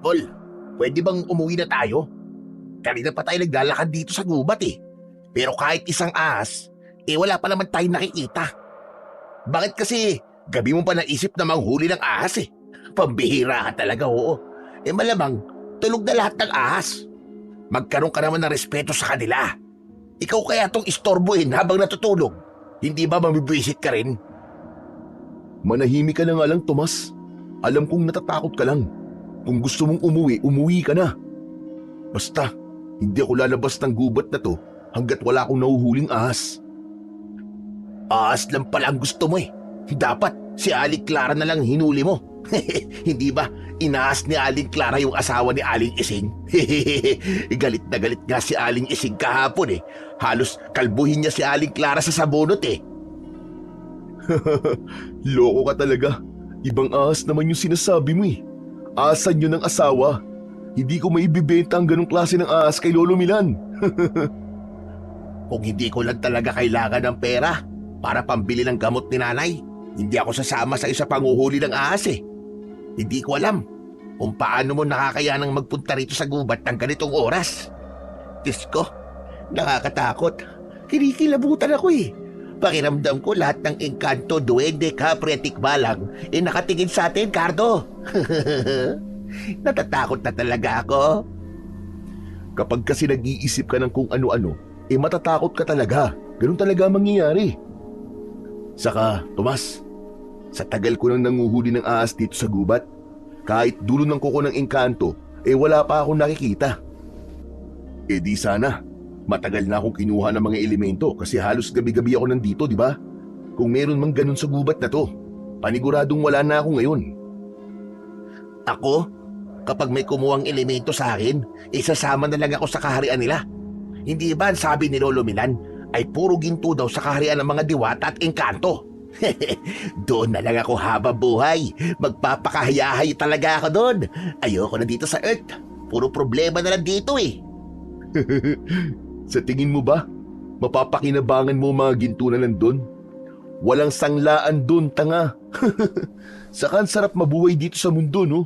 Tol, pwede bang umuwi na tayo? Kanina pa tayo naglalakad dito sa gubat eh. Pero kahit isang ahas, wala pa naman tayong nakikita. Bakit kasi gabi mo pa naisip na manghuli ng ahas eh? Pambihira ka talaga, oo. Malamang tulog na lahat ng ahas. Magkaroon ka naman ng respeto sa kanila. Ikaw kaya tong istorbohin habang natutulog. Hindi ba mamibwisit ka rin? Manahimik ka na nga lang, Tomas. Alam kong natatakot ka lang. Kung gusto mong umuwi, umuwi ka na. Basta, hindi ako lalabas ng gubat na to hanggat wala akong nahuhuling ahas. Ahas lang pala ang gusto mo eh. Dapat si Aling Clara na lang hinuli mo. Hindi ba inaas ni Aling Clara yung asawa ni Aling Ising? Galit na galit nga si Aling Ising kahapon eh. Halos kalbuhin niya si Aling Clara sa sabunot eh. Loko ka talaga. Ibang ahas naman yung sinasabi mo eh. Ahasan yun ng asawa. Hindi ko maibibenta ang ganong klase ng ahas kay Lolo Milan. Kung hindi ko lang talaga kailangan ng pera para pambili ng gamot ni nanay, hindi ako sasama sa isa pang uhuli ng ahas eh. Hindi ko alam kung paano mo nakakayanang magpunta rito sa gubat ng ganitong oras. Diyos ko, nakakatakot. Kinikilabutan ako eh. Pakiramdam ko lahat ng engkanto, duwende, kapre at tikbalang nakatingin sa atin, Cardo. Natatakot na talaga ako. Kapag kasi nag-iisip ka ng kung ano-ano, matatakot ka talaga. Ganun talaga ang mangyayari. Saka, Tomas, sa tagal ko nang nanguhuli ng ahas dito sa gubat, kahit dulo ng kuko ng engkanto, wala pa akong nakikita. Di sana, matagal na akong kinuha ng mga elemento kasi halos gabi-gabi ako nandito, di ba? Kung meron mang ganun sa gubat na to, paniguradong wala na ako ngayon. Ako? Kapag may kumuhang elemento sa akin, isasama na lang ako sa kaharian nila. Hindi ba ang sabi ni Lolo Milan ay puro ginto daw sa kaharian ng mga diwata at engkanto? Doon na lang ako habang buhay. Magpapakahayahay talaga ako doon. Ayoko na dito sa Earth. Puro problema na lang dito eh. Sa tingin mo ba, mapapakinabangan mo mga ginto na nandun? Walang sanglaan dun, tanga. Saka ang sarap mabuhay dito sa mundo, no?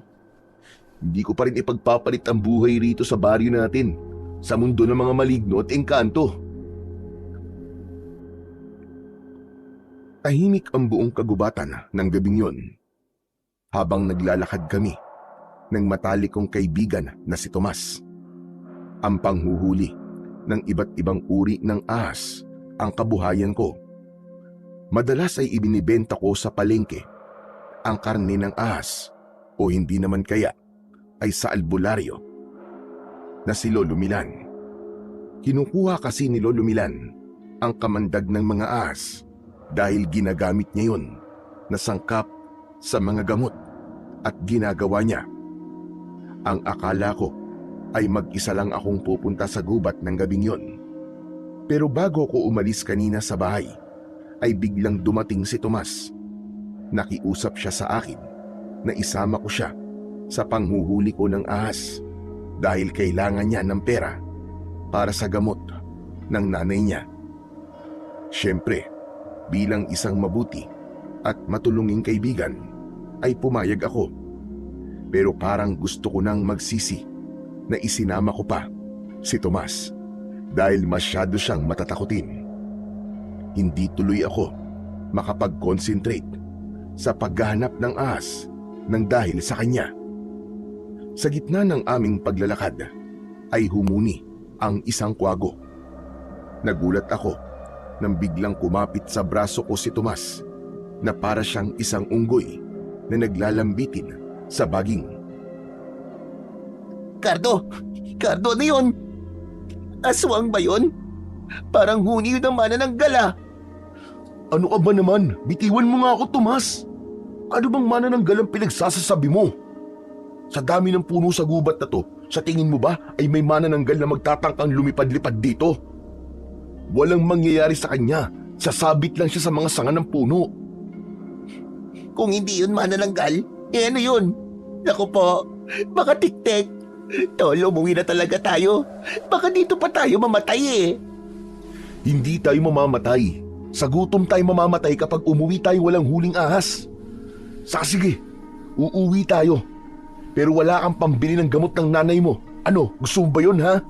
Hindi ko pa rin ipagpapalit ang buhay rito sa baryo natin, sa mundo ng mga maligno at engkanto. Tahimik ang buong kagubatan ng gabing yon. Habang naglalakad kami ng matalik kong kaibigan na si Tomas. Ang panghuhuli ng iba't ibang uri ng ahas ang kabuhayan ko. Madalas ay ibinibenta ko sa palengke ang karne ng ahas o hindi naman kaya ay sa albularyo na si Lolo Milan. Kinukuha kasi ni Lolo Milan ang kamandag ng mga ahas dahil ginagamit niya yun na sangkap sa mga gamot at ginagawa niya. Ang akala ko ay mag-isa lang akong pupunta sa gubat ng gabing yon. Pero bago ko umalis kanina sa bahay, ay biglang dumating si Tomas. Nakiusap siya sa akin na isama ko siya sa panghuhuli ko ng ahas dahil kailangan niya ng pera para sa gamot ng nanay niya. Siyempre, bilang isang mabuti at matulunging kaibigan, ay pumayag ako. Pero parang gusto ko nang magsisi na isinama ko pa si Tomas dahil masyado siyang matatakutin. Hindi tuloy ako makapag-concentrate sa paghahanap ng ahas nang dahil sa kanya. Sa gitna ng aming paglalakad ay humuni ang isang kwago. Nagulat ako nang biglang kumapit sa braso ko si Tomas na para siyang isang unggoy na naglalambitin sa baging. Cardo! Cardo, ano yun? Aswang ba yun? Parang huni yun ang manananggal ah. Ano ka ba naman? Bitiwan mo nga ako, Tomas. Ano bang manananggal ang pinagsasasabi mo? Sa dami ng puno sa gubat na to, sa tingin mo ba ay may manananggal na magtatangkang lumipad-lipad dito? Walang mangyayari sa kanya. Sasabit lang siya sa mga sanga ng puno. Kung hindi yun manananggal, ano yun? Naku po, baka tik-tik. Tol, umuwi na talaga tayo. Baka dito pa tayo mamatay eh. Hindi tayo mamamatay. Sa gutom tayo mamamatay kapag umuwi tayo walang huling ahas. Saka sige, uuwi tayo. Pero wala kang pambili ng gamot ng nanay mo. Ano, gusto mo ba yun, ha?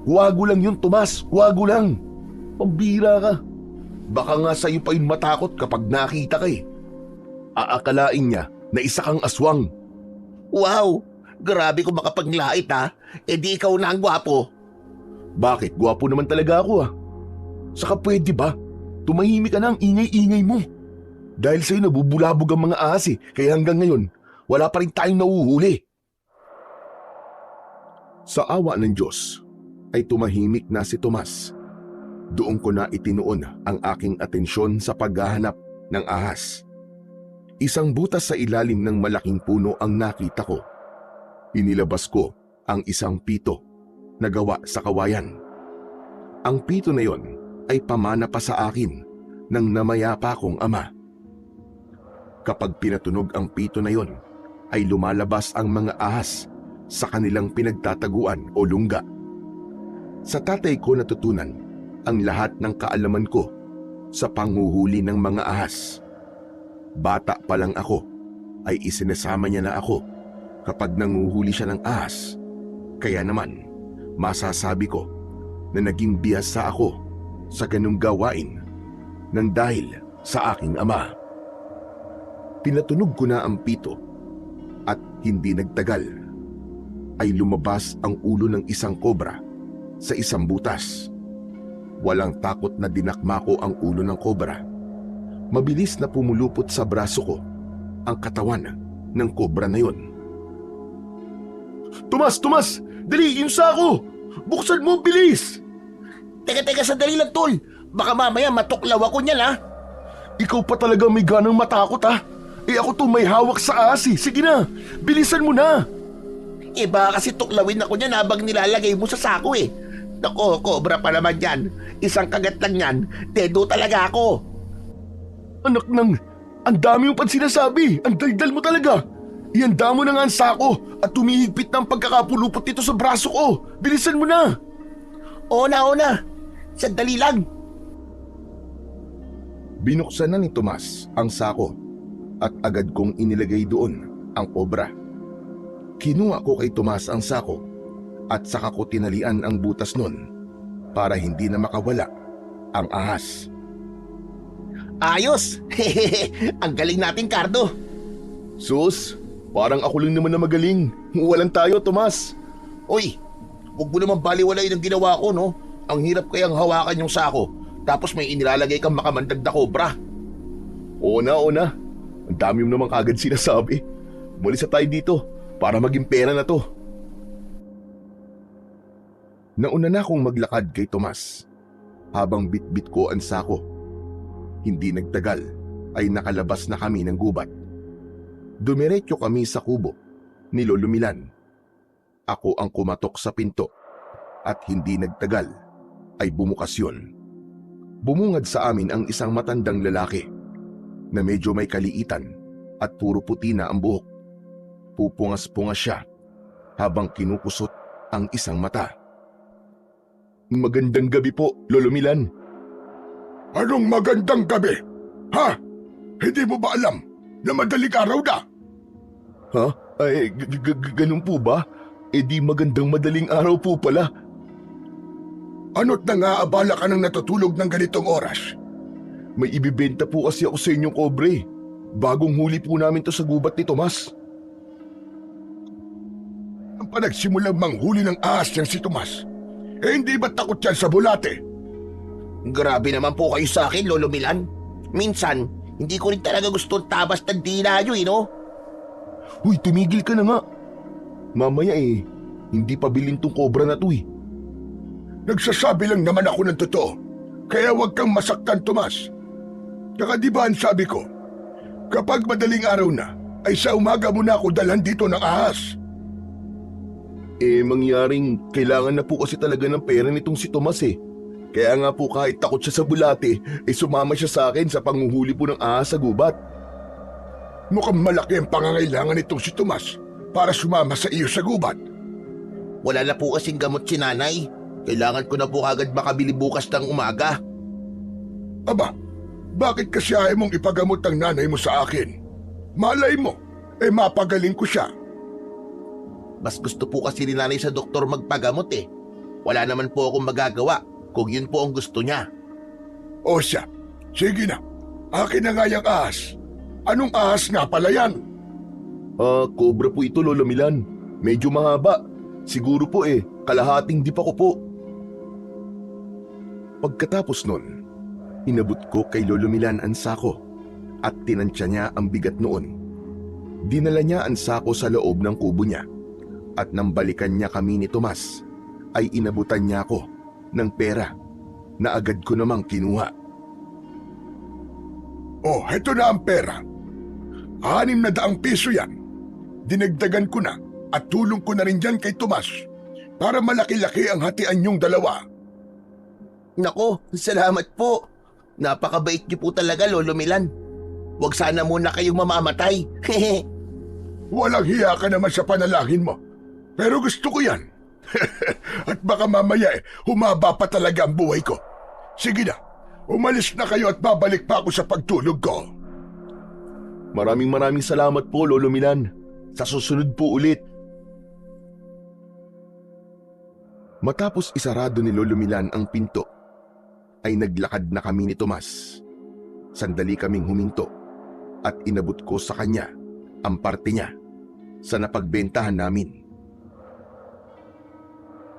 Wago lang yun, Tomas. Wago lang. Pambira ka. Baka nga sa'yo pa yun matakot kapag nakita ka eh. Aakalain niya na isa kang aswang. Wow! Grabe kung makapaglait ha. E di ikaw na ang gwapo. Bakit? Gwapo naman talaga ako, ha? Saka pwede ba? Tumahimik ka na ang ingay-ingay mo. Dahil sa'yo nabubulabog ang mga ahas eh. Kaya hanggang ngayon, wala pa rin tayong nahuhuli. Sa awa ng Diyos, ay tumahimik na si Tomas. Doon ko na itinuon ang aking atensyon sa paghahanap ng ahas. Isang butas sa ilalim ng malaking puno ang nakita ko. Inilabas ko ang isang pito na gawa sa kawayan. Ang pito na yon ay pamana pa sa akin ng namayapa kong ama. Kapag pinatunog ang pito na yon, ay lumalabas ang mga ahas sa kanilang pinagtataguan o lungga. Sa tatay ko natutunan ang lahat ng kaalaman ko sa panghuhuli ng mga ahas. Bata pa lang ako ay isinasama niya na ako kapag nanguhuli siya ng ahas. Kaya naman, masasabi ko na naging bihasa ako sa ganung gawain nang dahil sa aking ama. Pinatunog ko na ang pito at hindi nagtagal ay lumabas ang ulo ng isang kobra sa isang butas. Walang takot na dinakma ko ang ulo ng kobra. Mabilis na pumulupot sa braso ko ang katawan ng kobra na yon. Tomas! Tomas! Dali! Yung sako! Buksan mo! Bilis! Teka, sandali lang tol. Baka mamaya matuklaw ako niyan ha. Ikaw pa talaga may ganang matakot ha? Eh ako to may hawak sa ahas eh. Sige na! Bilisan mo na! Eh baka kasi tuklawin ako niyan habang nilalagay mo sa sako eh. Nako, cobra pa naman yan. Isang kagat lang yan. Dedo talaga ako. Anak ng, ang dami mo pang sinasabi. Ang daldal mo talaga. Ihanda mo na nga ang sako at tumihigpit ng pagkakapulupot nito sa braso ko. Bilisan mo na. Oo na. Sandali lang. Binuksan na ni Tomas ang sako at agad kong inilagay doon ang kobra. Kinuha ko kay Tomas ang sako at saka ko tinalian ang butas nun para hindi na makawala ang ahas. Ayos! Ang galing natin, Cardo. Sus, parang ako lang naman na magaling. Walang tayo, Tomas. Uy, huwag mo naman baliwalay ng ginawa ko, no? Ang hirap kayang hawakan yung sako, tapos may inilalagay kang makamandag na kobra. Oo na. Ang dami mo naman kagad sinasabi. Umalis na tayo dito para maging pera na to. Nauna na akong maglakad kay Tomas habang bitbit ko ang sako. Hindi nagtagal ay nakalabas na kami ng gubat. Dumiretso kami sa kubo ni Lolo Milan. Ako ang kumatok sa pinto at hindi nagtagal ay bumukas yun. Bumungad sa amin ang isang matandang lalaki na medyo may kaliitan at puro puti na ang buhok. Pupungas-pungas siya habang kinukusot ang isang mata. Magandang gabi po, Lolo Milan. Anong magandang gabi? Ha? Hindi mo ba alam na madaling araw na? Ha? Ay, ganun po ba? E di magandang madaling araw po pala. Ano't nangaabala ka nang natutulog ng ganitong oras? May ibibenta po kasi ako sa inyong kobre. Bagong huli po namin to sa gubat ni Tomas. Ang panagsimulang manghuli ng ahas niyang si Tomas, eh hindi ba takot yan sa bulate? Grabe naman po kayo sa akin, Lolo Milan. Minsan, hindi ko rin talaga gusto tabas ng dila nyo, no? Uy, tumigil ka na nga. Mamaya hindi pa bilhin tong kobra na to eh. Nagsasabi lang naman ako ng totoo, kaya huwag kang masaktan, Tomas. Kaka di ba ang sabi ko, kapag madaling araw na, ay sa umaga mo na ako dalhan dito ng ahas. Mangyaring kailangan na po kasi talaga ng pera nitong si Tomas eh. Kaya nga po kahit takot siya sa bulate, sumama siya sa akin sa panguhuli po ng ahas sa gubat. Mukhang malaki ang pangangailangan nitong si Tomas para sumama sa iyo sa gubat. Wala na po kasing gamot si nanay. Kailangan ko na po agad makabili bukas ng umaga. Aba, bakit kasi ayaw mong ipagamot ang nanay mo sa akin? Malay mo, mapagaling ko siya. Mas gusto po kasi ni nanay sa doktor magpagamot eh. Wala naman po akong magagawa kung yun po ang gusto niya. O siya, sige na. Akin na nga yung ahas. Anong ahas nga pala yan? Cobra po ito, Lolo Milan. Medyo mahaba. Siguro po kalahating dipa ko po. Pagkatapos nun, inabot ko kay Lolo Milan ang sako at tinansya niya ang bigat noon. Dinala niya ang sako sa loob ng kubo niya at nang balikan niya kami ni Tomas, ay inabutan niya ako ng pera na agad ko namang kinuha. Oh, heto na ang pera. 600 piso yan. Dinagdagan ko na at tulong ko na rin dyan kay Tomas para malaki-laki ang hatian niyong dalawa. Nako, salamat po. Napakabait niyo po talaga, Lolo Milan. Huwag sana muna kayong mamamatay. Walang hiya ka naman sa panalangin mo. Pero gusto ko yan. At baka mamaya humaba pa talaga ang buhay ko. Sige na, umalis na kayo at babalik pa ako sa pagtulog ko. Maraming salamat po, Lolo Milan. Sa susunod po ulit. Matapos isarado ni Lolo Milan ang pinto, ay naglakad na kami ni Tomas. Sandali kaming huminto at inabot ko sa kanya ang parte niya sa napagbentahan namin.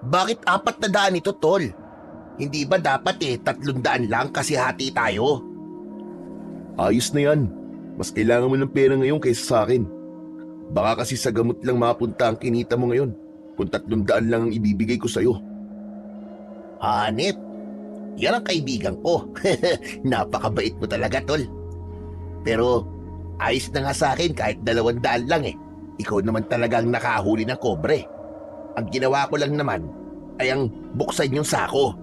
Bakit 400 ito, Tol? Hindi ba dapat 300 lang kasi hati tayo? Ayos na yan. Mas kailangan mo ng pera ngayon kaysa sa akin. Baka kasi sa gamot lang mapunta ang kinita mo ngayon kung 300 lang ang ibibigay ko sa'yo. Hanip, yan ang kaibigan ko. Napakabait mo talaga, Tol. Pero ayos na nga sa akin kahit 200 lang eh. Ikaw naman talagang nakahuli ng kobre. Ang ginawa ko lang naman ay ang buksan yung sako.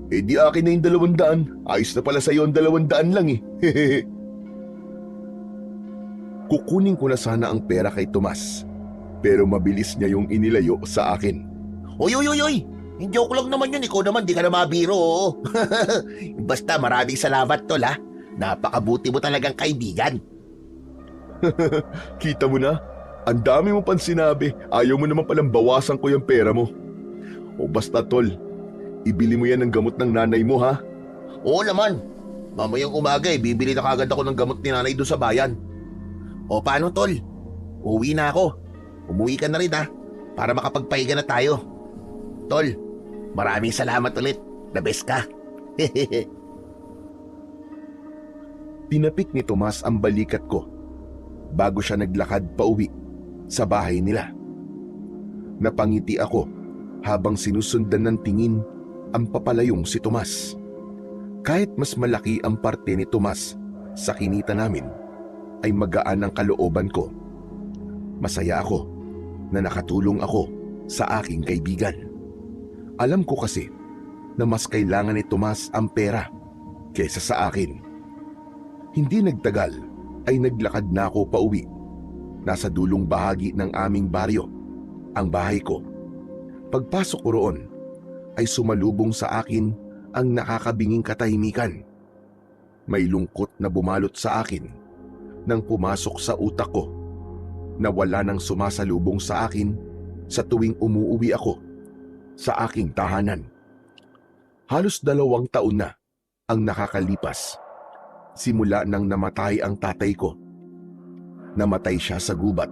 Di akin na yung 200. Ayos na pala sa'yo ang 200 lang eh. Kukunin ko na sana ang pera kay Tomas, pero mabilis niya yung inilayo sa akin. Uy! Joke lang naman yun. Ikaw naman, di ka na mabiro. Oo. Basta maraming salamat, Tol ha. Napakabuti mo talagang kaibigan. Kita mo na? Ang dami mo pang sinabi. Ayaw mo naman palang bawasan ko yung pera mo. O basta, Tol, ibili mo yan ng gamot ng nanay mo, ha? Oo naman. Mamayang umaga bibili na kagad ako ng gamot ni nanay doon sa bayan. O paano, Tol? Uwi na ako. Umuwi ka na rin ha, para makapagpahinga na tayo. Tol, maraming salamat ulit. The best ka. Tinapik ni Tomas ang balikat ko bago siya naglakad pauwi sa bahay nila. Napangiti ako habang sinusundan ng tingin ang papalayong si Tomas. Kahit mas malaki ang parte ni Tomas sa kinita namin, ay magaan ang kalooban ko. Masaya ako na nakatulong ako sa aking kaibigan. Alam ko kasi na mas kailangan ni Tomas ang pera kaysa sa akin. Hindi nagtagal ay naglakad na ako pauwi. Nasa dulong bahagi ng aming baryo ang bahay ko. Pagpasok ko roon ay sumalubong sa akin ang nakakabinging katahimikan. May lungkot na bumalot sa akin nang pumasok sa utak ko na wala nang sumasalubong sa akin sa tuwing umuuwi ako sa aking tahanan. Halos 2 taon na ang nakakalipas simula nang namatay ang tatay ko. Namatay siya sa gubat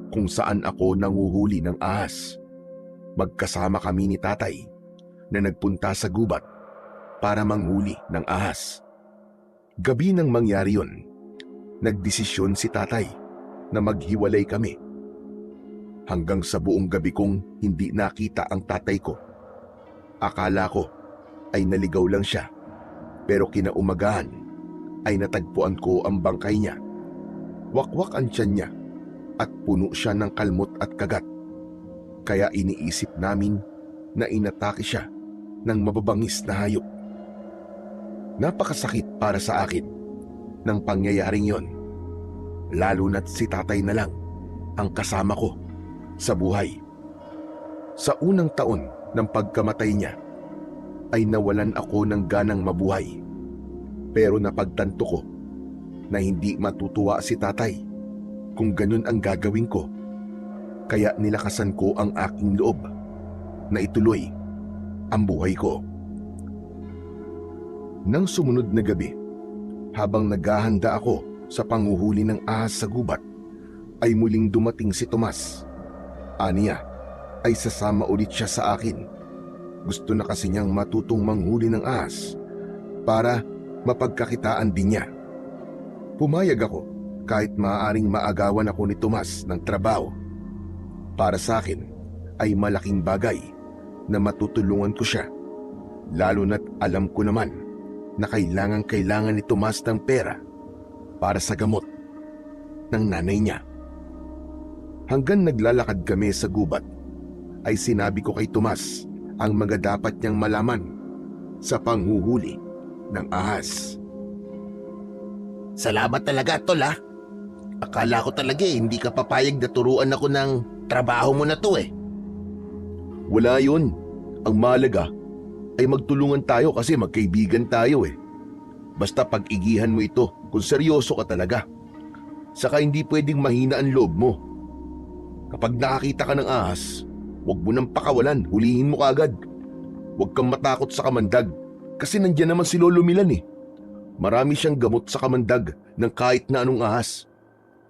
kung saan ako nanguhuli ng ahas. Magkasama kami ni tatay na nagpunta sa gubat para manghuli ng ahas. Gabi nang mangyari yun, nagdesisyon si tatay na maghiwalay kami. Hanggang sa buong gabi kong hindi nakita ang tatay ko. Akala ko ay naligaw lang siya, pero kinaumagahan ay natagpuan ko ang bangkay niya. Wakwak ang tiyan niya at puno siya ng kalmot at kagat. Kaya iniisip namin na inatake siya ng mababangis na hayop. Napakasakit para sa akin ng pangyayaring yon, lalo na't si tatay na lang ang kasama ko sa buhay. Sa unang taon ng pagkamatay niya ay nawalan ako ng ganang mabuhay, pero napagtanto ko na hindi matutuwa si tatay kung ganun ang gagawin ko. Kaya nilakasan ko ang aking loob na ituloy ang buhay ko. Nang sumunod na gabi, habang naghahanda ako sa panghuhuli ng ahas sa gubat, ay muling dumating si Tomas. Aniya ay sasama ulit siya sa akin. Gusto na kasi niyang matutong manghuli ng ahas para mapagkakitaan din niya. Pumayag ako kahit maaaring maagawan ako ni Tomas ng trabaho. Para sa akin ay malaking bagay na matutulungan ko siya, lalo na't alam ko naman na kailangan ni Tomas ng pera para sa gamot ng nanay niya. Hanggang naglalakad kami sa gubat, ay sinabi ko kay Tomas ang mga dapat niyang malaman sa panghuhuli ng ahas. Salamat talaga, tol ha. Akala ko talaga hindi ka papayag na turuan ako ng trabaho mo na to eh. Wala yun. Ang mahalaga ay magtulungan tayo kasi magkaibigan tayo eh. Basta pag-igihan mo ito kung seryoso ka talaga. Saka hindi pwedeng mahina ang loob mo. Kapag nakakita ka ng ahas, huwag mo nang pakawalan, hulihin mo kaagad. Huwag kang matakot sa kamandag kasi nandiyan naman si Lolo Milan eh. Marami siyang gamot sa kamandag ng kahit na anong ahas.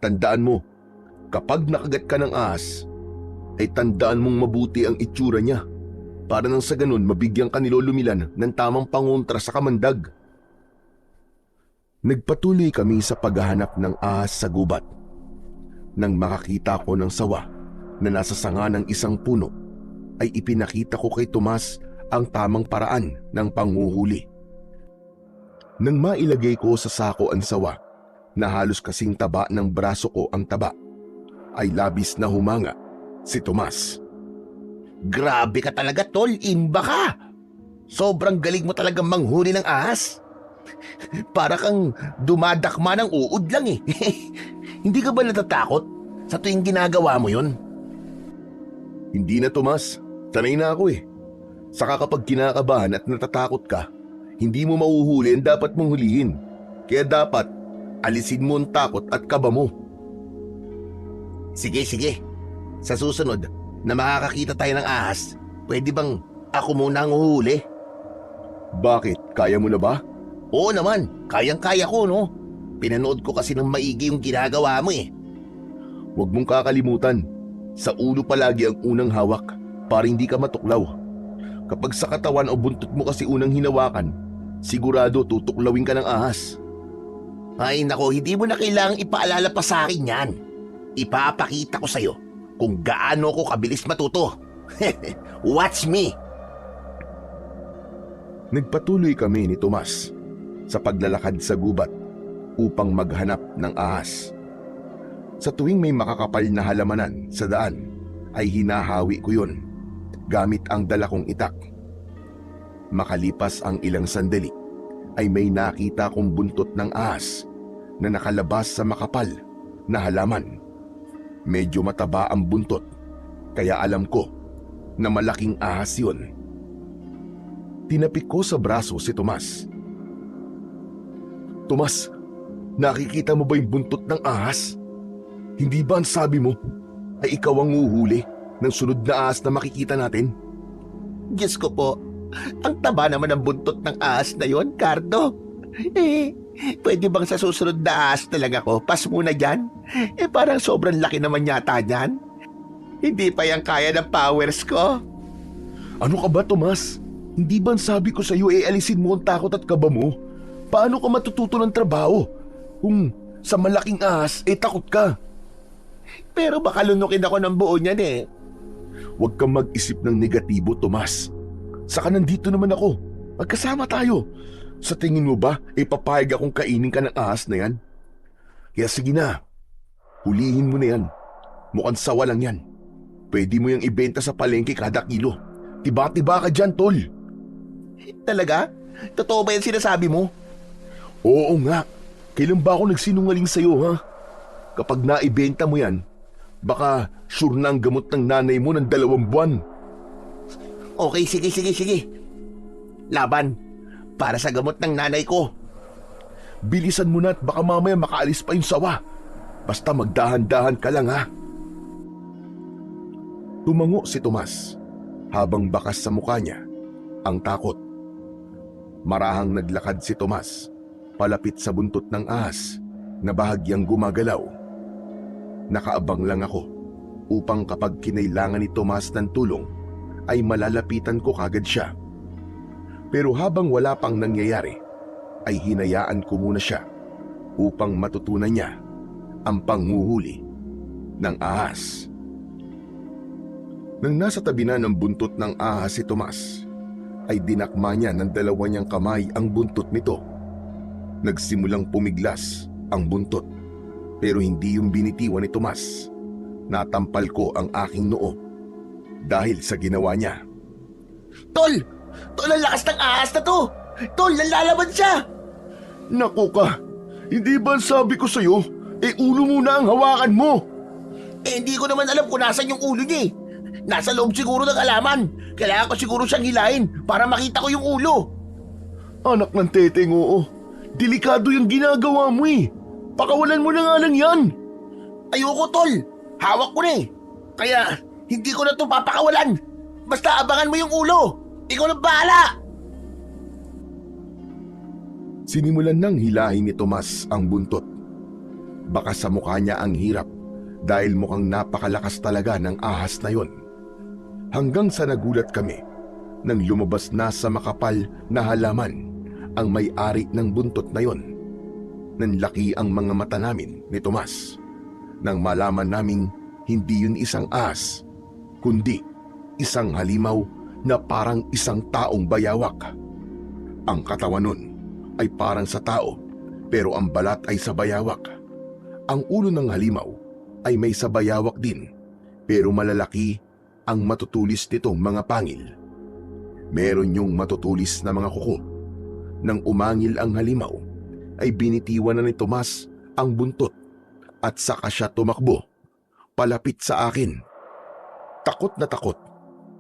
Tandaan mo, kapag nakagat ka ng ahas, ay tandaan mong mabuti ang itsura niya para nang sa ganun mabigyan ka ni Lolo Milan ng tamang pangontra sa kamandag. Nagpatuloy kami sa paghahanap ng ahas sa gubat. Nang makakita ko ng sawa na nasa sanga ng isang puno, ay ipinakita ko kay Tomas ang tamang paraan ng panghuhuli. Nang mailagay ko sa sako ang sawa na halos kasing taba ng braso ko ang taba, ay labis na humanga si Tomas. Grabe ka talaga, tol. Imba ka. Sobrang galing mo talagang manghuli ng ahas. Para kang dumadakma ng uod lang eh. Hindi ka ba natatakot sa tuwing ginagawa mo yun? Hindi na, Tomas. Sanay na ako eh. Saka kapag kinakabahan at natatakot ka, hindi mo mahuhuli ang dapat mong hulihin. Kaya dapat alisin mo ang takot at kaba mo. Sige. Sa susunod na makakakita tayo ng ahas, pwede bang ako muna ang uhuli? Bakit? Kaya mo na ba? Oo naman, kayang-kaya ko no. Pinanood ko kasi ng maigi yung ginagawa mo eh. Huwag mong kakalimutan, sa ulo palagi ang unang hawak para hindi ka matuklaw. Kapag sa katawan o buntot mo kasi unang hinawakan, sigurado tutuklawin ka ng ahas. Ay nako, hindi mo na kailangang ipaalala pa sa akin yan. Ipapakita ko sa'yo kung gaano ko kabilis matuto. Watch me! Nagpatuloy kami ni Tomas sa paglalakad sa gubat upang maghanap ng ahas. Sa tuwing may makakapal na halamanan sa daan, ay hinahawi ko yun gamit ang dala kong itak. Makalipas ang ilang sandali, ay may nakita kong buntot ng ahas na nakalabas sa makapal na halaman. Medyo mataba ang buntot, kaya alam ko na malaking ahas yun. Tinapik ko sa braso si Tomas. Tomas, nakikita mo ba yung buntot ng ahas? Hindi ba ang sabi mo ay ikaw ang uhuli ng sunod na ahas na makikita natin? Diyos ko po, ang taba naman ng buntot ng ahas na yon, Cardo. Pwede bang sa susunod na ahas talaga ko? Pas muna dyan. Parang sobrang laki naman yata dyan. Hindi pa yan kaya ng powers ko. Ano ka ba, Tomas? Hindi ba ang sabi ko sa'yo alisin mo ang takot at kaba mo? Paano ka matututo ng trabaho kung sa malaking ahas takot ka? Pero baka lunukin ako ng buo niyan eh. Huwag kang mag-isip ng negatibo, Tomas. Saka nandito naman ako. Magkasama tayo. Sa tingin mo ba, papayag akong kainin ka ng ahas na yan? Kaya sige na, hulihin mo na yan. Mukhang sawa lang yan. Pwede mo yung ibenta sa palengke kada kilo. Tiba-tiba ka dyan, tol. Talaga? Totoo ba yan sinasabi mo? Oo nga. Kailan ba ako nagsinungaling sa'yo, ha? Kapag naibenta mo yan, baka sure na ang gamot ng nanay mo ng 2 buwan. Okay, sige. Laban. Para sa gamot ng nanay ko. Bilisan mo na at baka mamaya makaalis pa yung sawa. Basta magdahan-dahan ka lang, ha? Tumango si Tomas habang bakas sa mukha niya ang takot. Marahang naglakad si Tomas palapit sa buntot ng ahas na bahagyang gumagalaw. Nakaabang lang ako upang kapag kinailangan ni Tomas ng tulong ay malalapitan ko kagad siya. Pero habang wala pang nangyayari ay hinayaan ko muna siya upang matutunan niya ang panghuhuli ng ahas. Nang nasa tabi na ng buntot ng ahas si Tomas, ay dinakma niya ng dalawa niyang kamay ang buntot nito. Nagsimulang pumiglas ang buntot, pero hindi yung binitiwan ni Tomas. Natampal ko ang aking noo dahil sa ginawa niya. Tol! Tol, ang lakas ng ahas na to! Tol, nalalaban siya! Naku ka! Hindi ba sabi ko sa'yo, ulo muna ang hawakan mo? Hindi ko naman alam kung nasan yung ulo niya eh. Nasa loob siguro ng halaman. Kailangan ko siguro siyang hilahin para makita ko yung ulo. Anak ng teteng, oo. Delikado yung ginagawa mo eh. Pakawalan mo na nga lang yan. Ayoko, Tol. Hawak ko na eh. Kaya hindi ko na to papakawalan. Basta abangan mo yung ulo. Ikaw na bahala. Sinimulan nang hilahin ni Tomas ang buntot. Baka sa mukha niya ang hirap dahil mukhang napakalakas talaga ng ahas na yon. Hanggang sa nagulat kami nang lumabas na sa makapal na halaman ang may-ari ng buntot na yon. Nanlaki ang mga mata namin ni Tomas nang malaman naming hindi yun isang ahas, kundi isang halimaw na parang isang taong bayawak. Ang katawan nun ay parang sa tao pero ang balat ay sa bayawak. Ang ulo ng halimaw ay may sa bayawak din pero malalaki ang matutulis nitong mga pangil. Meron yung matutulis na mga kuko. Nang umangil ang halimaw ay binitiwan na ni Tomas ang buntot at saka siya tumakbo palapit sa akin. Takot na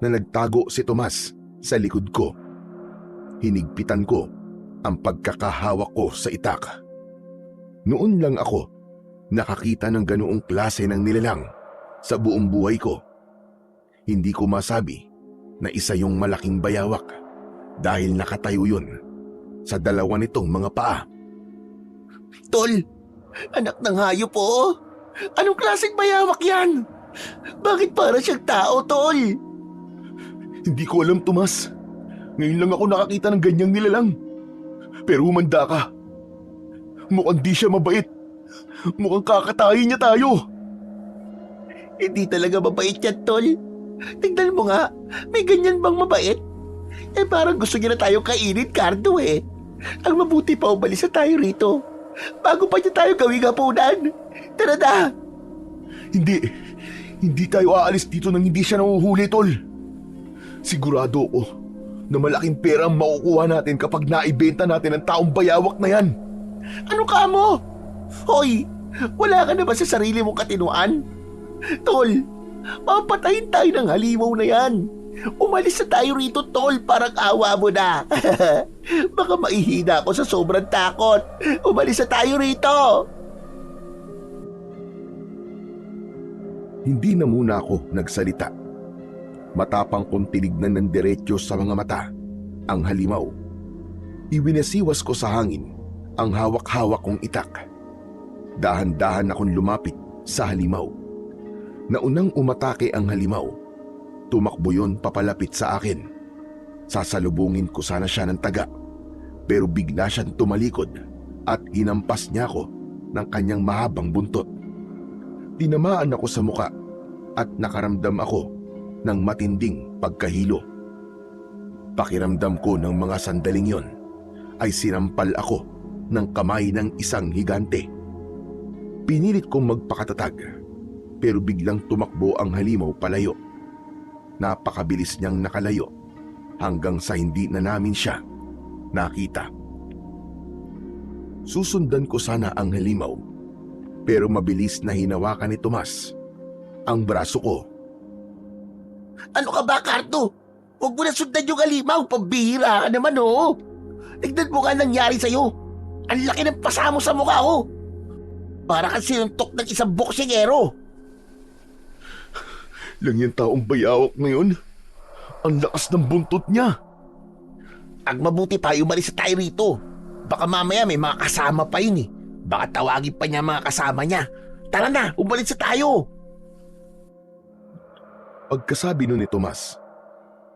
nagtago si Tomas sa likod ko. Hinigpitan ko ang pagkakahawak ko sa itak. Noon lang ako nakakita ng ganoong klase ng nilalang sa buong buhay ko. Hindi ko masabi na isa yung malaking bayawak dahil nakatayo yun sa dalawa nitong mga paa. Tol, anak ng hayop po. Anong klaseng bayawak yan? Bakit para siyang tao, Tol? Hindi ko alam, Tomas. Ngayon lang ako nakakita ng ganyang nilalang. Pero humanda ka. Mukhang di siya mabait. Mukhang kakatayin niya tayo. Hindi talaga mabait yan, Tol. Tingnan mo nga, may ganyan bang mabait? Parang gusto niya na tayong kainin, Cardo eh. Ang mabuti pa umalis na tayo rito. Bago pa niya tayo gawing hapunan. Tara na! Hindi tayo aalis dito nang hindi siya nahuhuli, Tol. Sigurado ko na malaking pera ang makukuha natin kapag naibenta natin ang taong bayawak na yan. Ano ka mo? Hoy, wala ka na ba sa sarili mong katinuan? Tol, mapatayin tayo ng halimaw na yan. Umalis na tayo rito, Tol, parang awa mo na. Baka maihina ako sa sobrang takot. Umalis na tayo rito. Hindi na muna ako nagsalita. Matapang kong tinignan ng diretsyo sa mga mata ang halimaw. Iwinasiwas ko sa hangin ang hawak-hawak kong itak. Dahan-dahan akong lumapit sa halimaw. Naunang umatake ang halimaw. Tumakbo yun papalapit sa akin. Sasalubungin ko sana siya ng taga, pero bigla siyang tumalikod at hinampas niya ako ng kanyang mahabang buntot. Tinamaan ako sa muka at nakaramdam ako ng matinding pagkahilo. Pakiramdam ko ng mga sandaling yon ay sinampal ako ng kamay ng isang higante. Pinilit kong magpakatatag pero biglang tumakbo ang halimaw palayo. Napakabilis niyang nakalayo hanggang sa hindi na namin siya nakita. Susundan ko sana ang halimaw pero mabilis na hinawakan ni Tomas ang braso ko. Ano ka ba, Cardo? Huwag mo na sundan yung halimaw. Pambihira ka naman, oh. Tignan mo nga nangyari sa'yo. Ang laki ng pasa mo sa mukha, oh. Para kang sinuntok ng isang boksingero. lang yung taong bayawak na yun. Ang lakas ng buntot niya. Ang mabuti pa, umalis tayo rito. Baka mamaya may mga kasama pa yun eh. Baka tawagin pa niya mga kasama niya. Tara na, umalis tayo. Pagkasabi nun ni Tomas,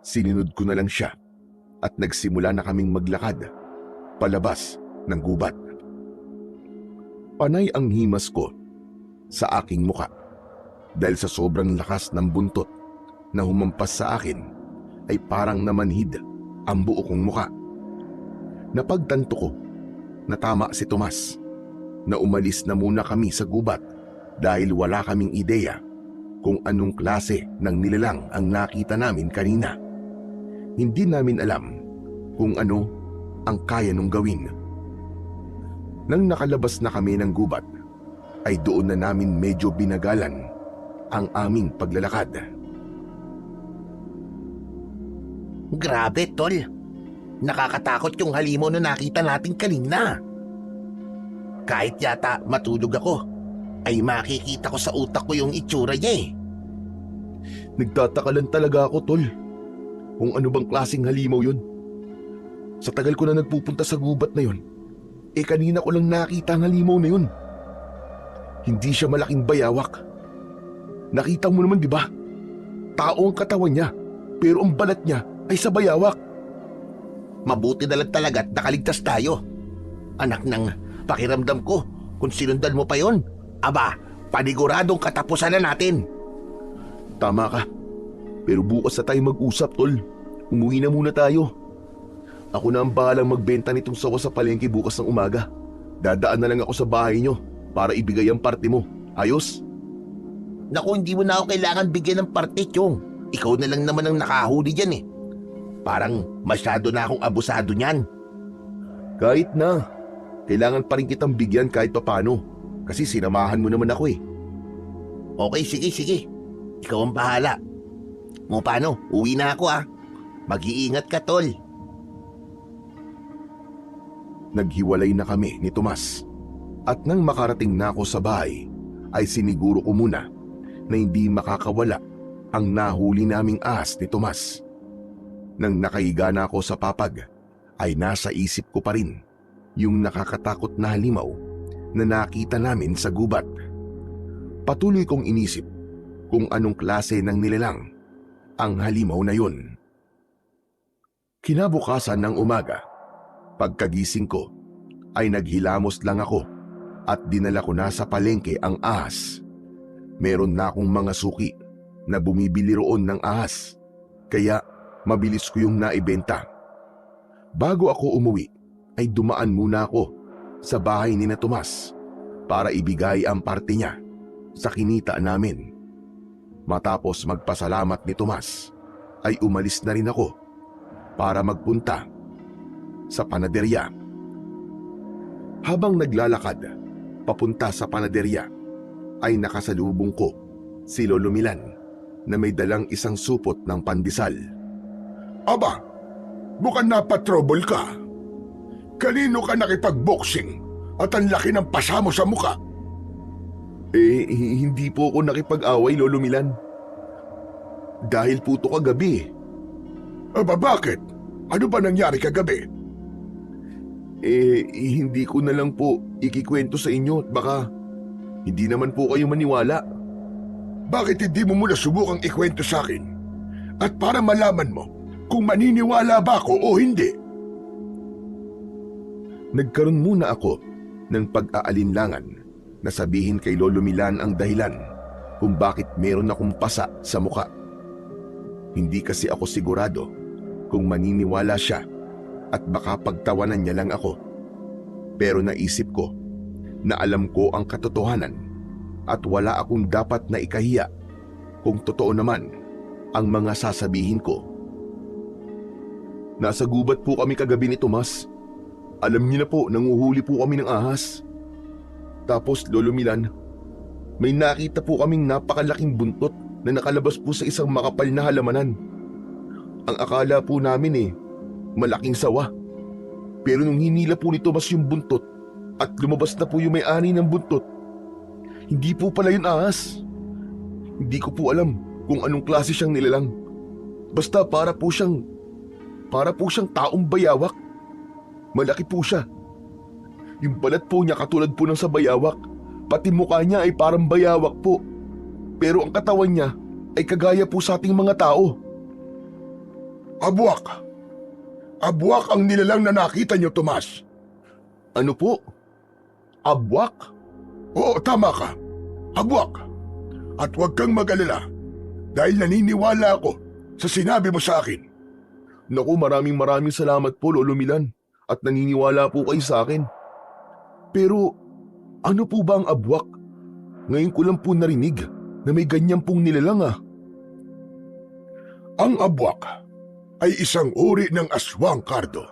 sinunod ko na lang siya at nagsimula na kaming maglakad palabas ng gubat. Panay ang himas ko sa aking muka dahil sa sobrang lakas ng buntot na humampas sa akin ay parang namanhid ang buo kong muka. Napagtanto ko na tama si Tomas na umalis na muna kami sa gubat dahil wala kaming ideya kung anong klase ng nilalang ang nakita namin kanina. Hindi namin alam kung ano ang kaya nung gawin. Nang nakalabas na kami ng gubat, ay doon na namin medyo binagalan ang aming paglalakad. Grabe, tol. Nakakatakot yung halimaw na nakita natin kanina. Kahit yata matulog ako, ay makikita ko sa utak ko yung itsura niya eh. Nagtataka lang talaga ako, tol. Kung ano bang klaseng halimaw yun. Sa tagal ko na nagpupunta sa gubat na yun, kanina ko lang nakita ang halimaw na yun. Hindi siya malaking bayawak. Nakita mo naman, di ba? Tao ang katawan niya, pero ang balat niya ay sa bayawak. Mabuti na lang talaga at nakaligtas tayo. Anak ng pakiramdam ko, kung sinundan mo pa yon, aba, paniguradong katapusan na natin. Tama ka. Pero bukas na tayo mag-usap, tol. Umuwi na muna tayo. Ako na ang bahalang magbenta nitong sawa sa palengke bukas ng umaga. Dadaan na lang ako sa bahay nyo para ibigay ang parte mo. Ayos? Naku, hindi mo na ako kailangan bigyan ng parte, Chong. Ikaw na lang naman ang nakahuli dyan eh. Parang masyado na akong abusado niyan. Kahit na. Kailangan pa rin kitang bigyan kahit papano. Kasi sinamahan mo naman ako eh. Okay, sige. Ikaw ang bahala. O paano, uwi na ako ah. Mag-iingat ka, tol. Naghiwalay na kami ni Tomas. At nang makarating na ako sa bahay, ay siniguro ko muna na hindi makakawala ang nahuli naming ahas ni Tomas. Nang nakahiga na ako sa papag, ay nasa isip ko pa rin yung nakakatakot na halimaw na nakita namin sa gubat. Patuloy kong inisip kung anong klase ng nilalang ang halimaw na yun. Kinabukasan ng umaga, pagkagising ko ay naghilamos lang ako at dinala ko na sa palengke ang ahas. Meron na akong mga suki na bumibili roon ng ahas, kaya mabilis ko yung naibenta. Bago ako umuwi, ay dumaan muna ako sa bahay ni na Tomas para ibigay ang parte niya sa kinita namin. Matapos magpasalamat ni Tomas, ay umalis na rin ako para magpunta sa panaderya. Habang naglalakad papunta sa panaderya, ay nakasalubong ko si Lolo Milan na may dalang isang supot ng pandesal. Aba, mukhang napatrouble ka. Kanino ka nakipag-boxing at ang laki ng pasa mo sa muka? Hindi po ako nakipag-away, Lolo Milan. Dahil po ito kagabi. Aba, bakit? Ano ba nangyari kagabi? Hindi ko na lang po ikikwento sa inyo at baka hindi naman po kayo maniwala. Bakit hindi mo muna subukang ikwento sa akin? At para malaman mo kung maniniwala ba ako o hindi. Nagkaroon muna ako ng pag-aalinlangan na sabihin kay Lolo Milan ang dahilan kung bakit meron akong pasa sa muka. Hindi kasi ako sigurado kung maniniwala siya at baka pagtawanan niya lang ako. Pero naisip ko na alam ko ang katotohanan at wala akong dapat na ikahiya kung totoo naman ang mga sasabihin ko. Nasa gubat po kami kagabi ni Tomas. Alam niyo na po, nanguhuli po kami ng ahas. Tapos, Lolo Milan, may nakita po kaming napakalaking buntot na nakalabas po sa isang makapal na halamanan. Ang akala po namin malaking sawa. Pero nung hinila po ni Tomas yung buntot at lumabas na po yung may-ani ng buntot, hindi po pala yun ahas. Hindi ko po alam kung anong klase siyang nilalang. Basta para po siyang taong bayawak. Malaki po siya. Yung balat po niya katulad po ng sa bayawak. Pati mukha niya ay parang bayawak po. Pero ang katawan niya ay kagaya po sa ating mga tao. Abwak! Abwak ang nilalang na nakita niyo, Tomas. Ano po? Abwak? Oo, tama ka. Abwak. At huwag kang mag-alala dahil naniniwala ako sa sinabi mo sa akin. Naku, maraming salamat po, Lolo Milan. At naniniwala po kayo sa akin. Pero ano po ba ang abwak? Ngayon ko lang po narinig na may ganyan pong nilalang ah. Ang abwak ay isang uri ng aswang, Cardo.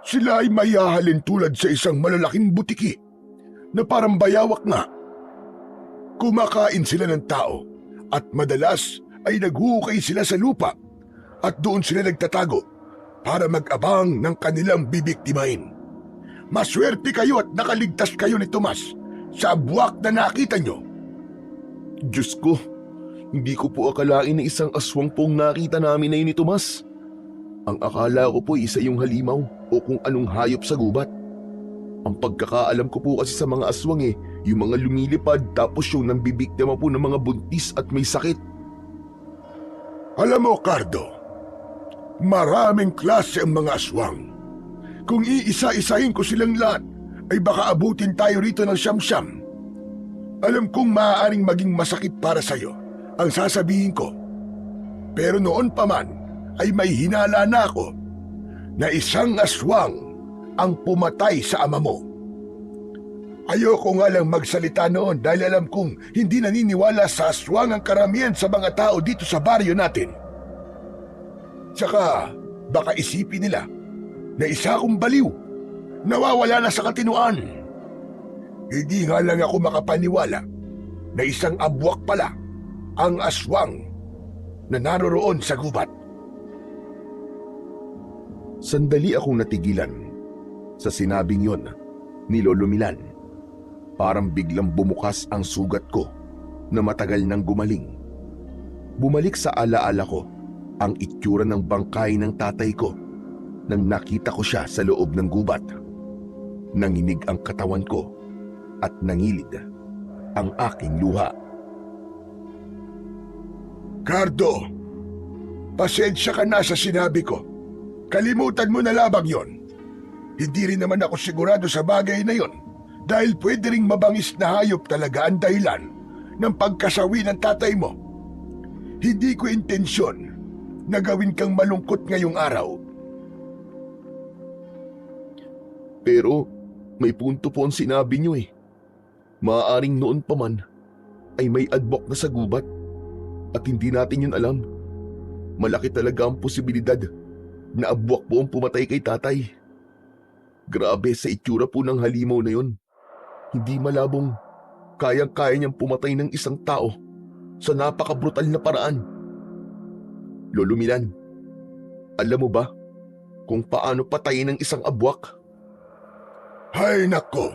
Sila ay mayahalin tulad sa isang malalaking butiki na parang bayawak nga. Kumakain sila ng tao at madalas ay naghuhukay sila sa lupa at doon sila nagtatago para mag-abang ng kanilang bibiktimahin. Maswerte kayo at nakaligtas kayo ni Tomas sa abwak na nakita nyo. Diyos ko, hindi ko po akalain na isang aswang pong nakita namin na yun ni Tomas. Ang akala ko po isa yung halimaw o kung anong hayop sa gubat. Ang pagkakaalam ko po kasi sa mga aswang yung mga lumilipad tapos yung nambibiktima po ng mga buntis at may sakit. Alam mo, Cardo, maraming klase ang mga aswang. Kung iisa-isahin ko silang lahat, ay baka abutin tayo rito ng siyam-siyam. Alam kong maaaring maging masakit para sa'yo ang sasabihin ko. Pero noon pa man ay may hinala na ako na isang aswang ang pumatay sa ama mo. Ayoko nga lang magsalita noon dahil alam kong hindi naniniwala sa aswang ang karamihan sa mga tao dito sa baryo natin. Tsaka baka isipin nila na isa akong baliw, nawawala na sa katinuan. Hindi nga lang ako makapaniwala na isang abwak pala ang aswang na naroroon sa gubat. Sandali akong natigilan sa sinabing yon ni Lolo Milan. Parang biglang bumukas ang sugat ko na matagal nang gumaling. Bumalik sa alaala ko ang itsura ng bangkay ng tatay ko nang nakita ko siya sa loob ng gubat. Nanginig ang katawan ko at nangilid ang aking luha. Cardo, pasensya ka na sa sinabi ko. Kalimutan mo na labang yon. Hindi rin naman ako sigurado sa bagay na yon dahil pwede ring mabangis na hayop talaga ang dahilan ng pagkasawi ng tatay mo. Hindi ko intensyon na gawin kang malungkot ngayong araw. Pero may punto po ang sinabi niyo Maaaring noon pa man ay may adbok na sa gubat at hindi natin yun alam. Malaki talaga ang posibilidad na abwak po ang pumatay kay tatay. Grabe sa itsura po ng halimaw na yun. Hindi malabong kayang-kaya niyang pumatay ng isang tao sa napakabrutal na paraan. Lolo Milan, alam mo ba kung paano patayin ng isang abwak? Hay nako,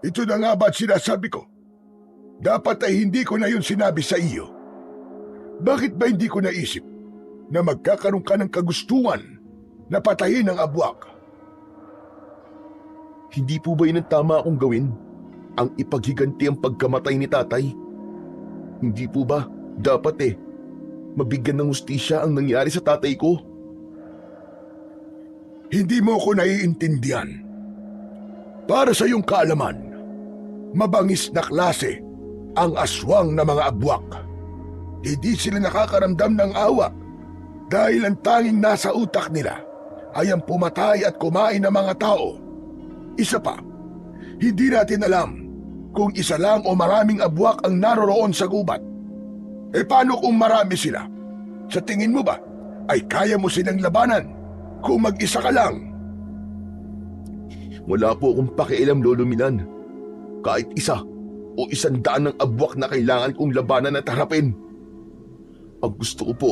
ito na nga ba't sinasabi ko? Dapat ay hindi ko na yun sinabi sa iyo. Bakit ba hindi ko naisip na magkakaroon ka ng kagustuhan na patayin ang abwak? Hindi po ba yun ang tama akong gawin? Ang ipaghiganti ang pagkamatay ni tatay? Hindi po ba dapat mabigyan ng hustisya ang nangyari sa tatay ko? Hindi mo ko naiintindihan. Para sa iyong kaalaman, mabangis na klase ang aswang na mga abwak. Hindi sila nakakaramdam ng awa dahil ang tanging nasa utak nila ay ang pumatay at kumain ng mga tao. Isa pa, hindi natin alam kung isa lang o maraming abwak ang naroroon sa gubat. Paano kung marami sila? Sa tingin mo ba ay kaya mo silang labanan kung mag-isa ka lang? Wala po akong pakialam, Lolo Milan. Kahit isa o 100 ng abwak na kailangan kong labanan at harapin. Ang gusto ko po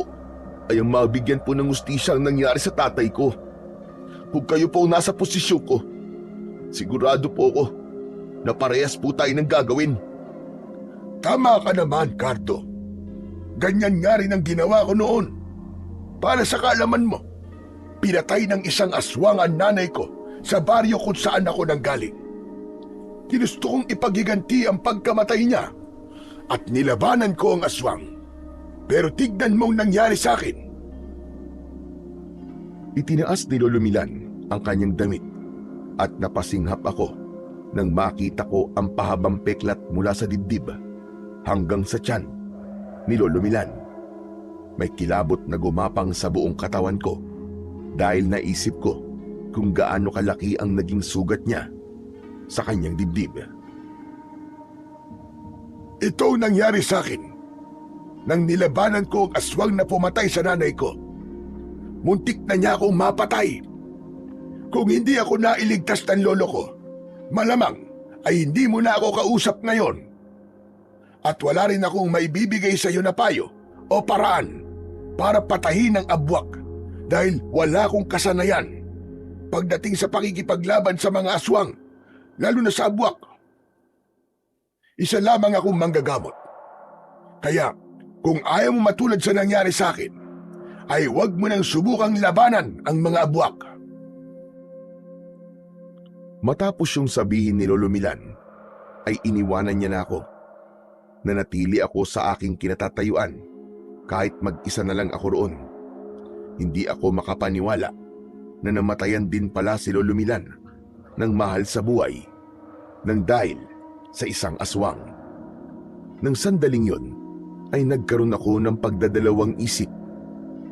ay ang mabigyan po ng hustisya ang nangyari sa tatay ko. Kung kayo po nasa posisyon ko, sigurado po ako na parehas po tayo ng gagawin. Tama ka naman, Cardo. Ganyan nga rin ang ginawa ko noon. Para sa kaalaman mo, pinatay ng isang aswang ang nanay ko sa baryo kung saan ako nanggaling. Ginusto kong ipaghiganti ang pagkamatay niya at nilabanan ko ang aswang. Pero tignan mong nangyari sa akin. Itinaas ni Lolo Milan ang kanyang damit at napasinghap ako nang makita ko ang pahabang peklat mula sa dibdib hanggang sa tiyan ni Lolo Milan. May kilabot na gumapang sa buong katawan ko dahil naisip ko kung gaano kalaki ang naging sugat niya sa kanyang dibdib. Ito ang nangyari sa akin nang nilabanan ko ang aswang na pumatay sa nanay ko. Muntik na niya akong mapatay. Kung hindi ako nailigtas ng lolo ko, malamang ay hindi mo na ako kausap ngayon. At wala rin akong maibibigay sa iyo na payo o paraan para patahin ang abwak dahil wala akong kasanayan pagdating sa pakikipaglaban sa mga aswang, lalo na sa abwak. Isa lamang akong manggagamot. Kaya kung ayaw mo matulad sa nangyari sa akin, ay huwag mo nang subukang labanan ang mga abwak. Matapos yung sabihin ni Lolo Milan, ay iniwanan niya na ako. Nanatili ako sa aking kinatatayuan kahit mag-isa na lang ako roon. Hindi ako makapaniwala na namatayan din pala si Lolo Milan ng mahal sa buhay nang dahil sa isang aswang. Nang sandaling yon ay nagkaroon ako ng pagdadalawang isip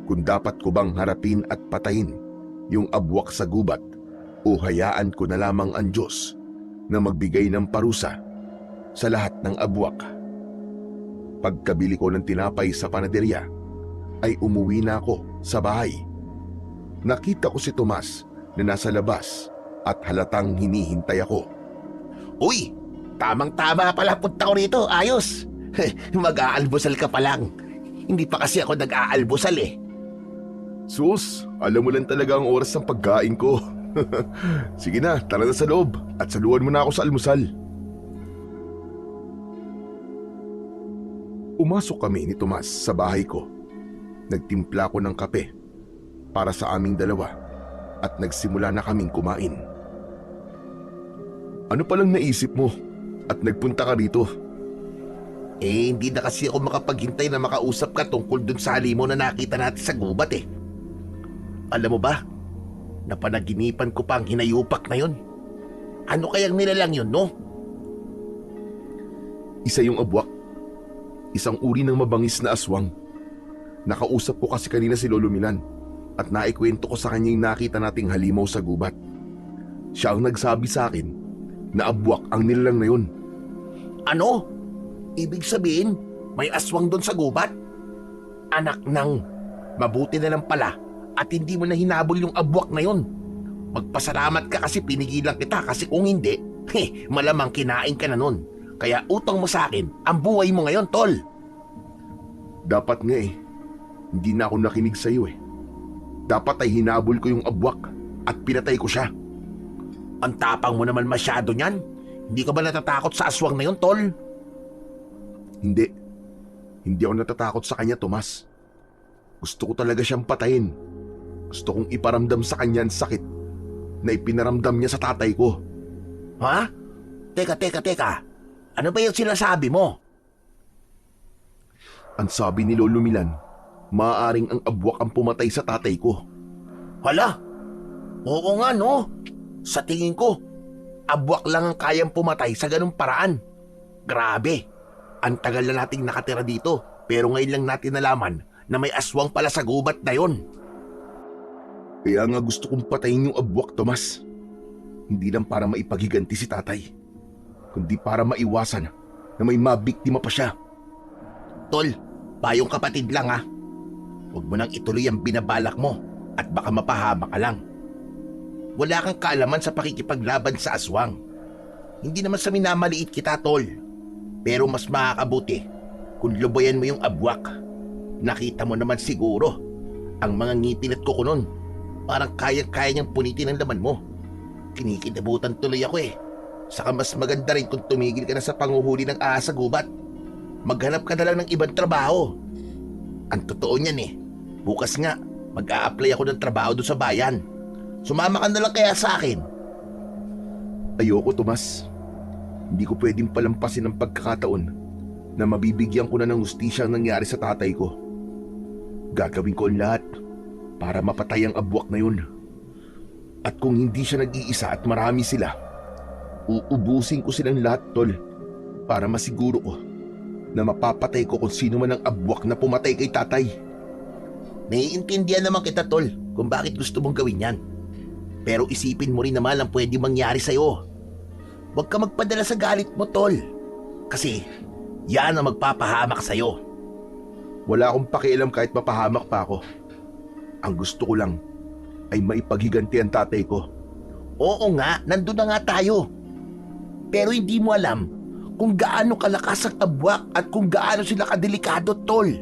kung dapat ko bang harapin at patayin yung abwak sa gubat o hayaan ko na lamang ang Diyos na magbigay ng parusa sa lahat ng abwak. Pagkabili ko ng tinapay sa panaderya, ay umuwi na ako sa bahay. Nakita ko si Tomas na nasa labas at halatang hinihintay ako. Uy, tamang-tama pala punta ko rito, ayos. Mag-aalmusal ka pa lang. Hindi pa kasi ako nag-aalmusal eh. Sus, alam mo lang talaga ang oras ng pagkain ko. Sige na, tara na sa loob at saluhan mo na ako sa almusal. Umasok kami ni Tomas sa bahay ko. Nagtimpla ko ng kape para sa aming dalawa at nagsimula na kaming kumain. Ano palang naisip mo at nagpunta ka rito? Eh, hindi na kasi ako makapaghintay na makausap ka tungkol dun sa halimaw na nakita natin sa gubat eh. Alam mo ba, napanaginipan ko pa ang hinayupak na yun. Ano kayang nilalang yun, no? Isa yung abwak. Isang uri ng mabangis na aswang. Nakausap ko kasi kanina si Lolo Milan at naikwento ko sa kanya yung nakita nating halimaw sa gubat. Siya ang nagsabi sa akin na abwak ang nilalang na yun. Ano? Ibig sabihin, may aswang doon sa gubat? Anak ng, mabuti na lang pala at hindi mo na hinabol yung abwak na yun. Magpasalamat ka kasi pinigilan kita kasi kung hindi, malamang kinain ka na nun. Kaya utang mo sa akin ang buhay mo ngayon, tol. Dapat nga eh. Hindi na ako nakinig sa iyo eh. Dapat ay hinabol ko yung abwak at pinatay ko siya. Ang tapang mo naman masyado niyan. Hindi ka ba natatakot sa aswang na yun, tol? Hindi. Hindi ako natatakot sa kanya, Tomas. Gusto ko talaga siyang patayin. Gusto kong iparamdam sa kanya ang sakit na ipinaramdam niya sa tatay ko. Ha? Teka. Ano ba yung sinasabi mo? Ang sabi ni Lolo Milan, maaaring ang abwak ang pumatay sa tatay ko. Hala? Oo nga, no? Sa tingin ko, abwak lang ang kayang pumatay sa ganung paraan. Grabe. Ang tagal na nating nakatira dito, pero ngayon lang natin nalaman na may aswang pala sa gubat na yon. Kaya nga gusto kong patayin yung abwak, Tomas. Hindi lang para maipaghiganti si tatay, kundi para maiwasan na may mabiktima pa siya. Tol, payong kapatid lang ha. Huwag mo nang ituloy ang binabalak mo at baka mapahama ka lang. Wala kang kaalaman sa pakikipaglaban sa aswang. Hindi naman sa minamaliit kita, tol. Pero mas makakabuti kung lubayan mo yung abwak. Nakita mo naman siguro ang mga ngipin at kuko nun. Parang kayang-kaya niyang punitin ang laman mo. Kinikilabutan tuloy ako eh. Saka mas maganda rin kung tumigil ka na sa panguhuli ng ahas sa gubat. Maghanap ka na lang ng ibang trabaho. Ang totoo niyan eh. Bukas nga, mag-a-apply ako ng trabaho doon sa bayan. Sumama ka na lang kaya sa akin. Ayoko, Tomas. Hindi ko pwedeng palampasin ang pagkakataon na mabibigyan ko na ng hustisya ang nangyari sa tatay ko. Gagawin ko ang lahat para mapatay ang abwak na yun. At kung hindi siya nag-iisa at marami sila, uubusin ko silang lahat, Tol, para masiguro ko na mapapatay ko kung sino man ang abwak na pumatay kay tatay. Naiintindihan naman kita, Tol, kung bakit gusto mong gawin yan. Pero isipin mo rin naman ang pwede mangyari sa'yo. Huwag ka magpadala sa galit mo, Tol. Kasi yan ang magpapahamak sa'yo. Wala akong pakialam kahit mapahamak pa ako. Ang gusto ko lang ay maipaghiganti ang tatay ko. Oo nga, nandun na nga tayo. Pero hindi mo alam kung gaano kalakas ang abwak at kung gaano sila kadelikado, Tol.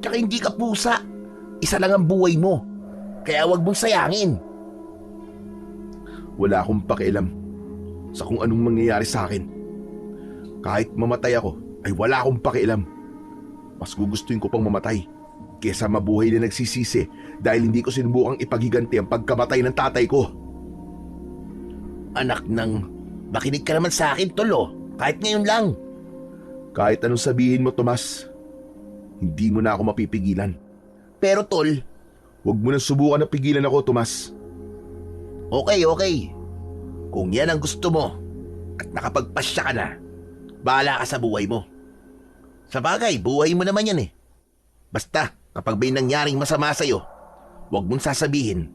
Tsaka hindi ka pusa. Isa lang ang buhay mo. Kaya huwag mong sayangin. Wala akong pakialam sa kung anong mangyayari sa akin. Kahit mamatay ako, ay wala akong pakialam. Mas gugustuhin ko pang mamatay kesa mabuhay na nagsisisi dahil hindi ko sinubukang ipaghiganti ang pagkamatay ng tatay ko. Anak ng, makinig ka naman sa akin, Tol, oh. Kahit ngayon lang. Kahit anong sabihin mo, Tomas, hindi mo na ako mapipigilan. Pero, Tol, Huwag mo nang subukan na pigilan ako, Tomas. okay. Kung yan ang gusto mo at nakapagpasya ka na, bahala ka sa buhay mo. Sa bagay, buhay mo naman yan eh. Basta, kapag may nangyaring masama sa'yo, huwag mong sasabihin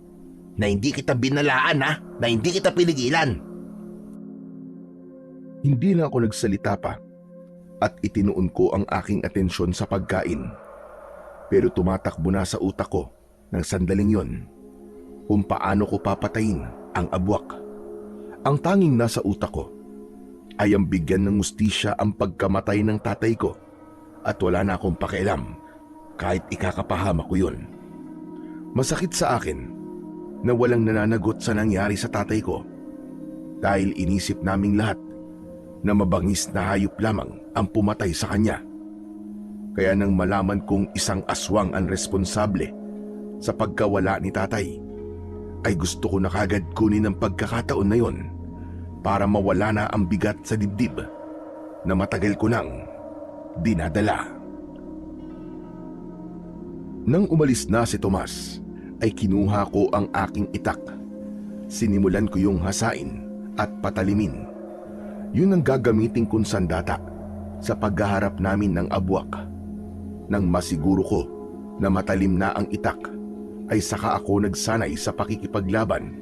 na hindi kita binalaan ha, na hindi kita pinigilan. Hindi na ako nagsalita pa at itinuon ko ang aking atensyon sa pagkain. Pero tumatakbo na sa utak ko ng sandaling yon kung paano ko papatayin ang abwak. Ang tanging nasa utak ko ay ang bigyan ng hustisya ang pagkamatay ng tatay ko at wala na akong pakialam kahit ikakapahama ko yun. Masakit sa akin na walang nananagot sa nangyari sa tatay ko dahil inisip naming lahat na mabangis na hayop lamang ang pumatay sa kanya. Kaya nang malaman kong isang aswang ang responsable sa pagkawala ni tatay, ay gusto ko na kagad kunin ang pagkakataon na yon para mawala na ang bigat sa dibdib na matagal ko nang dinadala. Nang umalis na si Tomas, ay kinuha ko ang aking itak. Sinimulan ko yung hasain at patalimin. Yun ang gagamitin kong sandata sa paghaharap namin ng abwak. Nang masiguro ko na matalim na ang itak, ay saka ako nagsanay sa pakikipaglaban.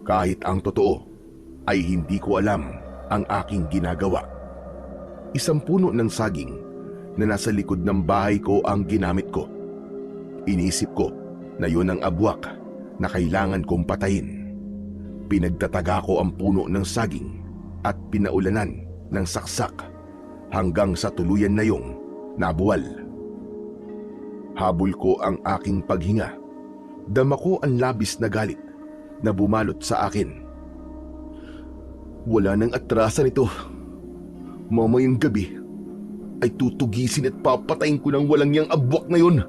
Kahit ang totoo ay hindi ko alam ang aking ginagawa. Isang puno ng saging na nasa likod ng bahay ko ang ginamit ko. Inisip ko na yun ang abwak na kailangan kong patayin. Pinagtataga ko ang puno ng saging at pinaulanan ng saksak hanggang sa tuluyan na yung nabuwal. Habol ko ang aking paghinga. Dama ko ang labis na galit na bumalot sa akin. Wala nang atrasan ito. Mamayang gabi ay tutugisin at papatayin ko ng walang yang abwak na yun.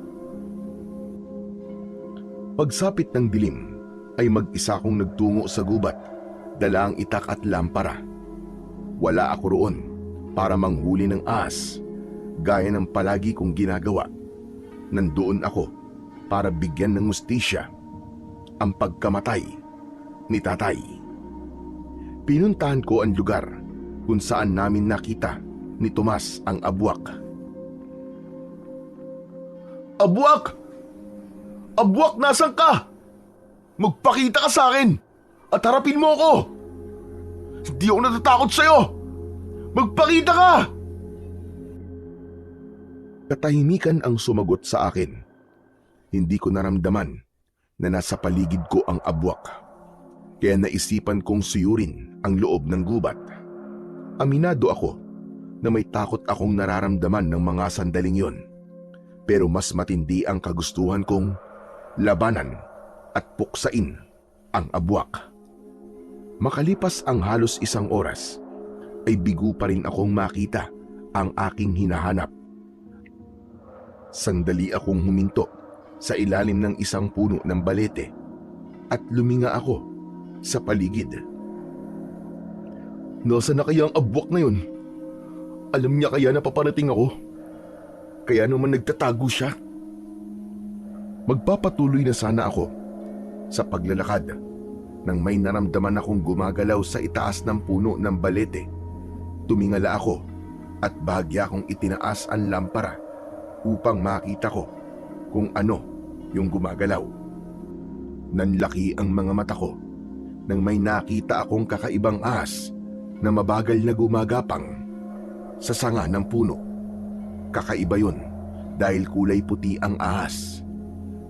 Pagsapit ng dilim ay mag-isa kong nagtungo sa gubat, dala ang itak at lampara. Wala ako roon para manghuli ng ahas, gaya ng palagi kong ginagawa. Nandoon ako para bigyan ng hustisya ang pagkamatay ni tatay. Pinuntahan ko ang lugar kung saan namin nakita ni Tomas ang abwak. Abwak! Abwak, nasan ka? Magpakita ka sa akin at harapin mo ako. Hindi ako natatakot sa'yo. Magpakita ka! Katahimikan ang sumagot sa akin. Hindi ko naramdaman na nasa paligid ko ang abwak. Kaya naisipan kong suyurin ang loob ng gubat. Aminado ako na may takot akong nararamdaman ng mga sandaling yon. Pero mas matindi ang kagustuhan kong labanan at puksain ang abwak. Makalipas ang halos 1 oras, ay bigo pa rin akong makita ang aking hinahanap. Sandali akong huminto sa ilalim ng isang puno ng balete at luminga ako sa paligid. Nasaan na kaya ang abwak na yun? Alam niya kaya na paparating ako? Kaya naman nagtatago siya? Magpapatuloy na sana ako sa paglalakad nang may naramdaman akong gumagalaw sa itaas ng puno ng balete. Tumingala ako at bahagya kong itinaas ang lampara upang makita ko kung ano yung gumagalaw. Nanlaki ang mga mata ko nang may nakita akong kakaibang ahas na mabagal na gumagapang sa sanga ng puno. Kakaiba yun dahil kulay puti ang ahas.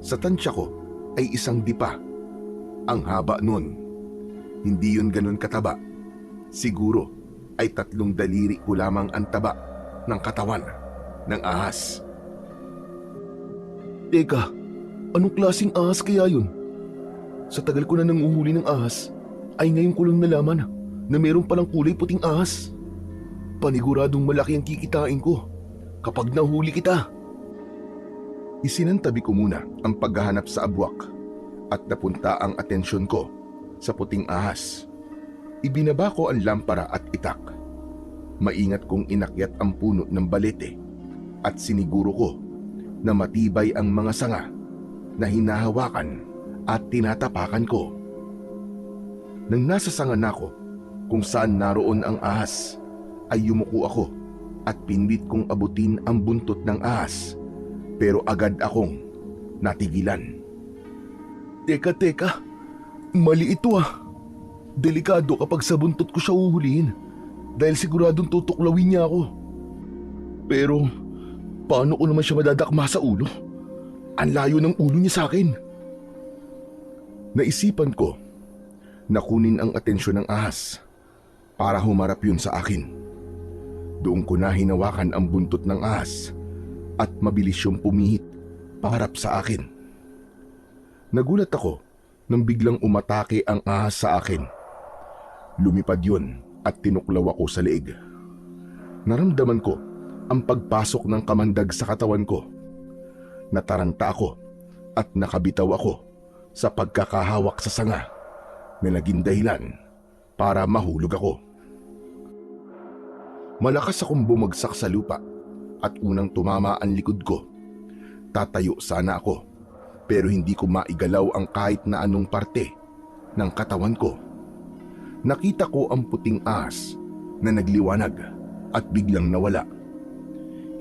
Sa tansya ko ay isang dipa. Ang haba nun. Hindi yun ganun kataba. Siguro ay 3 daliri ko lamang ang taba ng katawan ng ahas. Teka, anong klaseng ahas kaya yun? Sa tagal ko na nanguhuli ng ahas, ay ngayon ko lang nalaman na meron palang kulay puting ahas. Paniguradong malaki ang kikitain ko kapag nahuli kita. Isinantabi ko muna ang paghahanap sa abwak at napunta ang atensyon ko sa puting ahas. Ibinaba ko ang lampara at itak. Maingat kong inakyat ang puno ng balete at siniguro ko na matibay ang mga sanga na hinahawakan at tinatapakan ko. Nang nasa sanga na ako kung saan naroon ang ahas, ay yumuko ako at pinlit kong abutin ang buntot ng ahas, pero agad akong natigilan. Teka, mali ito ah. Delikado kapag sa buntot ko siya uhulihin dahil siguradong tutuklawin niya ako. Pero paano ko naman siya madadakma sa ulo? Ang layo ng ulo niya sa akin. Naisipan ko na kunin ang atensyon ng ahas para humarap yun sa akin. Doon ko na hinawakan ang buntot ng ahas at mabilis yung pumihit paharap sa akin. Nagulat ako nang biglang umatake ang ahas sa akin. Lumipad yun at tinuklaw ako sa leeg. Naramdaman ko ang pagpasok ng kamandag sa katawan ko. Nataranta ako at nakabitaw ako sa pagkakahawak sa sanga na naging dahilan para mahulog ako. Malakas akong bumagsak sa lupa at unang tumama ang likod ko. Tatayo sana ako pero hindi ko maigalaw ang kahit na anong parte ng katawan ko. Nakita ko ang puting ahas na nagliwanag at biglang nawala.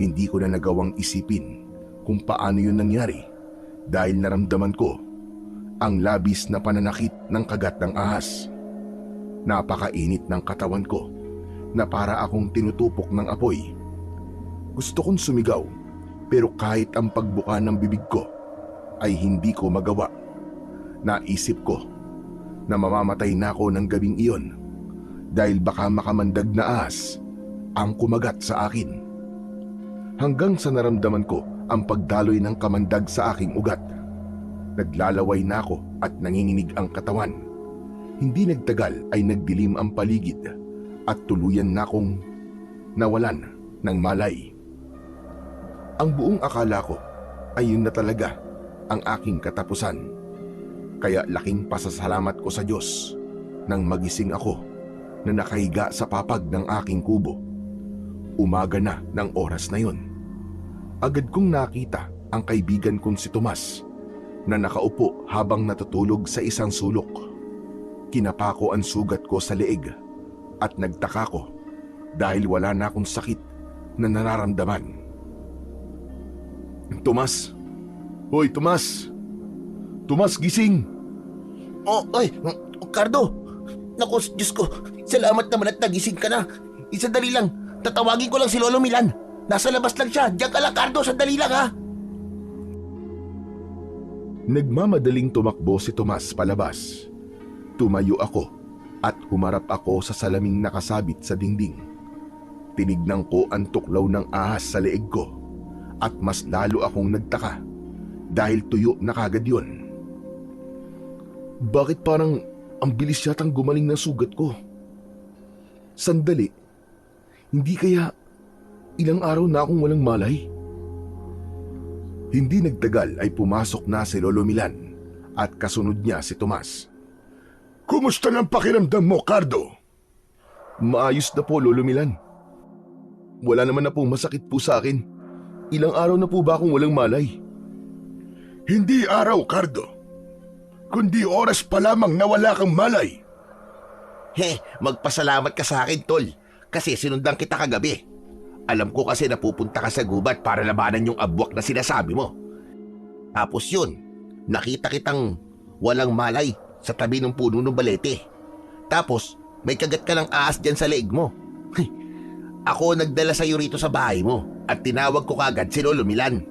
Hindi ko na nagawang isipin kung paano yun nangyari dahil naramdaman ko ang labis na pananakit ng kagat ng ahas. Napakainit ng katawan ko na para akong tinutupok ng apoy. Gusto kong sumigaw pero kahit ang pagbuka ng bibig ko ay hindi ko magawa. Naisip ko na mamamatay na ako ng gabing iyon dahil baka makamandag na ahas ang kumagat sa akin. Hanggang sa naramdaman ko ang pagdaloy ng kamandag sa aking ugat. Naglalaway na ako at nanginginig ang katawan. Hindi nagtagal ay nagdilim ang paligid at tuluyan na akong nawalan ng malay. Ang buong akala ko ay yun na talaga ang aking katapusan. Kaya laking pasasalamat ko sa Diyos nang magising ako na nakahiga sa papag ng aking kubo. Umaga na ng oras na yun. Agad kong nakita ang kaibigan kong si Tomas na nakaupo habang natutulog sa isang sulok. Kinapa ko ang sugat ko sa leeg at nagtaka ko dahil wala na akong sakit na nararamdaman. Tomas! Hoy, Tomas! Tomas, gising! Oh, ay, Cardo! Naku, Diyos ko, salamat naman at nagising ka na. Sandali lang, tatawagin ko lang si Lolo Milan. Nasa labas lang siya. Diyan ka lang, Cardo, sandali lang ha. Nagmamadaling tumakbo si Tomas palabas. Tumayo ako at humarap ako sa salaming nakasabit sa dingding. Tinignan ko ang tuklaw ng ahas sa leeg ko at mas lalo akong nagtaka dahil tuyo na kagad yun. Bakit parang ang bilis yatang gumaling ng sugat ko? Sandali, hindi kaya ilang araw na akong walang malay? Hindi nagtagal ay pumasok na si Lolo Milan at kasunod niya si Tomas. Kumusta ng pakiramdam mo, Cardo? Maayos na po, Lolo Milan. Wala naman na pong masakit po sa akin. Ilang araw na po ba akong walang malay? Hindi araw, Cardo. Kundi oras pa lamang na wala kang malay. Magpasalamat ka sa akin, tol. Kasi sinundan kita kagabi. Alam ko kasi napupunta ka sa gubat para labanan yung abwak na sinasabi mo. Tapos yun, nakita kitang walang malay sa tabi ng puno ng balete. Tapos, may kagat ka ng ahas dyan sa leeg mo. Ako nagdala sa'yo rito sa bahay mo at tinawag ko kagad si Lolo Milan.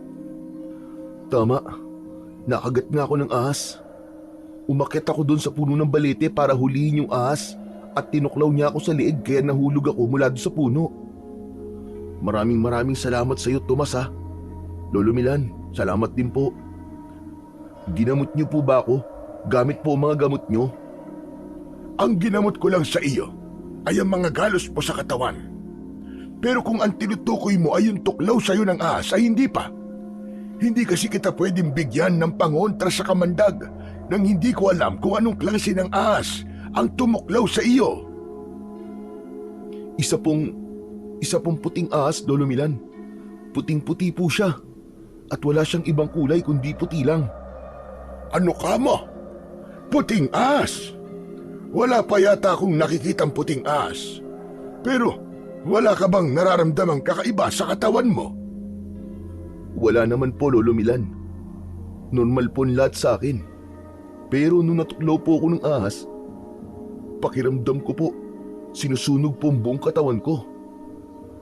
Tama. Nakagat nga ako ng ahas. Umakyat ako doon sa puno ng balete para huliin yung ahas at tinuklaw niya ako sa leeg kaya nahulog ako mula doon sa puno. Maraming salamat sa iyo, Tomas ha. Lolo Milan, salamat din po. Ginamot niyo po ba ako? Gamit po ang mga gamot niyo? Ang ginamot ko lang sa iyo ay ang mga galos mo sa katawan. Pero kung ang tinutukoy mo ay yung tuklaw sa iyo ng ahas ay hindi pa. Hindi kasi kita pwedeng bigyan ng pangontra sa kamandag nang hindi ko alam kung anong klase ng ahas ang tumuklaw sa iyo. Isa pong puting ahas, Lolo Milan. Puting-puti po siya. At wala siyang ibang kulay kundi puti lang. Ano ka mo? Puting ahas? Wala pa yata akong nakikitang puting ahas. Pero wala ka bang nararamdamang kakaiba sa katawan mo? Wala naman po, Lolo Milan. Normal po ang lahat sa akin. Pero nung natuklaw po ako ng ahas, pakiramdam ko po, sinusunog po ang buong katawan ko.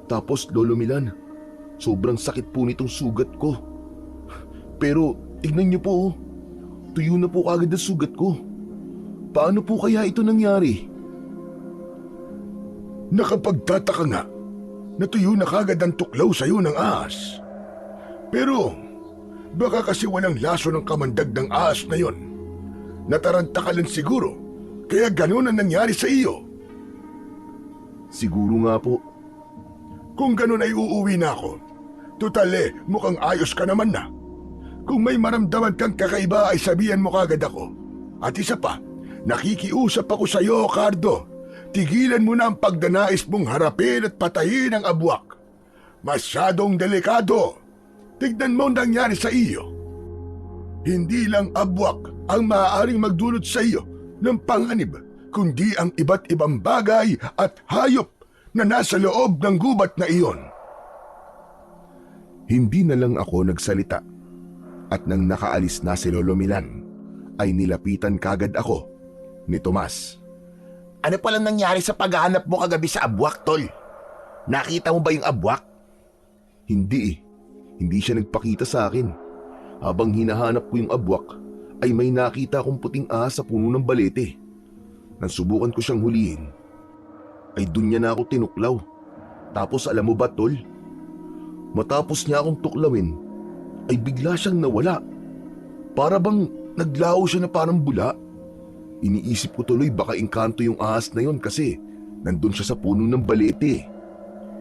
Tapos, Lolo Milan, sobrang sakit po nitong sugat ko. Pero tignan niyo po, tuyo na po kagad ang sugat ko. Paano po kaya ito nangyari? Nakapagtataka nga, natuyo na kagad ang tuklaw sa iyo ng ahas. Pero baka kasi walang laso ng kamandag ng ahas na yon. Nataranta ka lang siguro, kaya ganun ang nangyari sa iyo. Siguro nga po. Kung ganun ay uuwi na ako. Tutale, mukhang ayos ka naman na. Kung may maramdaman kang kakaiba ay sabihan mo kagad ako. At isa pa, nakikiusap ako sa iyo, Cardo. Tigilan mo na ang pagdanais mong harapin at patayin ang abwak. Masyadong delikado. Tignan mo ang nangyari sa iyo. Hindi lang abwak ang maaaring magdulot sa iyo ng panganib, kundi ang iba't ibang bagay at hayop na nasa loob ng gubat na iyon. Hindi na lang ako nagsalita at nang nakaalis na si Lolo Milan, ay nilapitan kagad ako ni Tomas. Ano palang nangyari sa paghahanap mo kagabi sa abwak, tol? Nakita mo ba yung abwak? Hindi eh. Hindi siya nagpakita sa akin. Habang hinahanap ko yung abwak, ay may nakita akong puting ahas sa puno ng balete. Nang subukan ko siyang hulihin, ay dun niya na ako tinuklaw. Tapos alam mo ba, tol? Matapos niya akong tuklawin, ay bigla siyang nawala. Para bang naglaho siya na parang bula. Iniisip ko tuloy baka engkanto yung ahas na yon kasi nandun siya sa puno ng balete.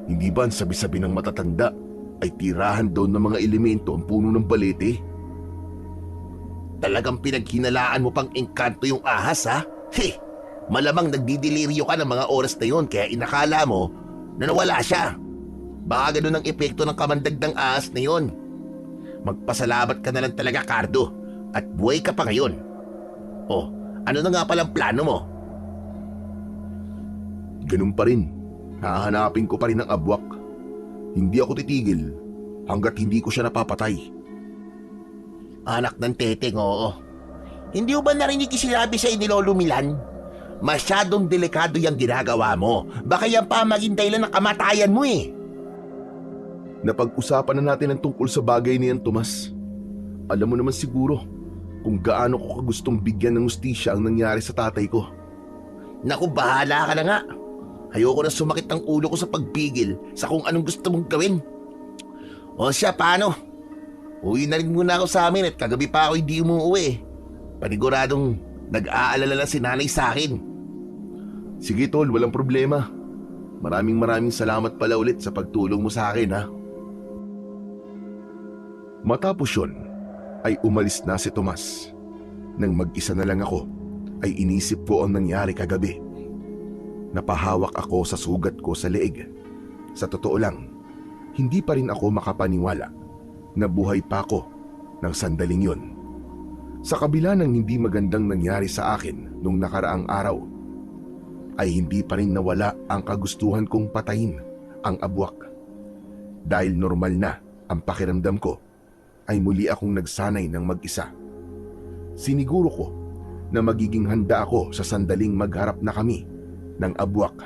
Hindi ba ang sabi-sabi ng matatanda ay tirahan daw ng mga elemento ang puno ng balete? Talagang pinaghinalaan mo pang engkanto yung ahas, ha? Malamang nagdidelirio ka ng mga oras na yon kaya inakala mo na nawala siya. Baka ganun ang epekto ng kamandag ng ahas na yon. Magpasalamat ka na lang talaga, Cardo, at buhay ka pa ngayon. Oh, ano na nga palang plano mo? Ganun pa rin. Hahanapin ko pa rin ang abwak. Hindi ako titigil hanggat hindi ko siya napapatay. Anak ng teteng, oo. Hindi mo ba narinig sinabi sa ni Lolo Milan? Masyadong delikado yung ginagawa mo. Baka yan pa maging dahilan ng kamatayan mo eh. Napag-usapan na natin ang tungkol sa bagay niyan, Tomas. Alam mo naman siguro kung gaano ko kagustong bigyan ng hustisya ang nangyari sa tatay ko. Naku, bahala ka na nga. Ayoko na sumakit ang ulo ko sa pagpigil sa kung anong gusto mong gawin. O siya, paano? Uwi na rin muna ako sa amin at kagabi pa ako hindi umuwi. Paniguradong nag-aalala lang si nanay sa akin. Sige tol, walang problema. Maraming salamat pala ulit sa pagtulong mo sa akin ha. Matapos yun, ay umalis na si Tomas. Nang mag-isa na lang ako, ay inisip ko ang nangyari kagabi. Napahawak ako sa sugat ko sa leeg. Sa totoo lang, hindi pa rin ako makapaniwala na buhay pa ako ng sandaling yun. Sa kabila ng hindi magandang nangyari sa akin nung nakaraang araw, ay hindi pa rin nawala ang kagustuhan kong patayin ang abwak. Dahil normal na ang pakiramdam ko, ay muli akong nagsanay ng mag-isa. Siniguro ko na magiging handa ako sa sandaling magharap na kami ng abwak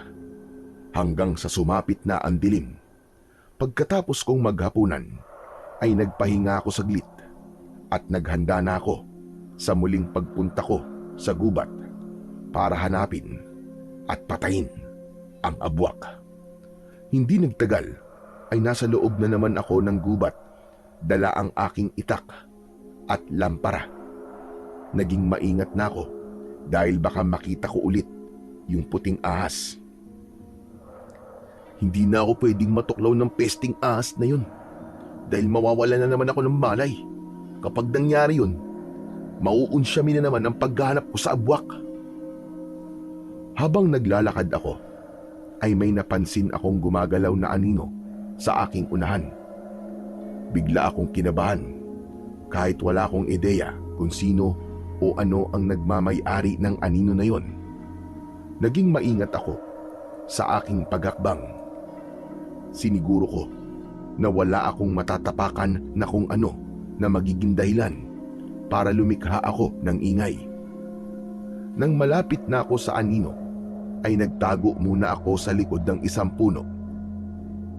hanggang sa sumapit na ang dilim. Pagkatapos kong maghapunan, ay nagpahinga ako saglit at naghanda na ako sa muling pagpunta ko sa gubat para hanapin at patayin ang abwak. Hindi nagtagal ay nasa loob na naman ako ng gubat, dala ang aking itak at lampara. Naging maingat na ako dahil baka makita ko ulit yung puting ahas. Hindi na ako pwedeng matuklaw ng pesting ahas na yun dahil mawawala na naman ako ng malay. Kapag nangyari yun, mauunsyamin na naman ang paghahanap ko sa abwak. Habang naglalakad ako, ay may napansin akong gumagalaw na anino sa aking unahan. Bigla akong kinabahan kahit wala akong ideya kung sino o ano ang nagmamay-ari ng anino na yon. Naging maingat ako sa aking paghakbang. Siniguro ko na wala akong matatapakan na kung ano na magiging dahilan para lumikha ako ng ingay. Nang malapit na ako sa anino, ay nagtago muna ako sa likod ng isang puno.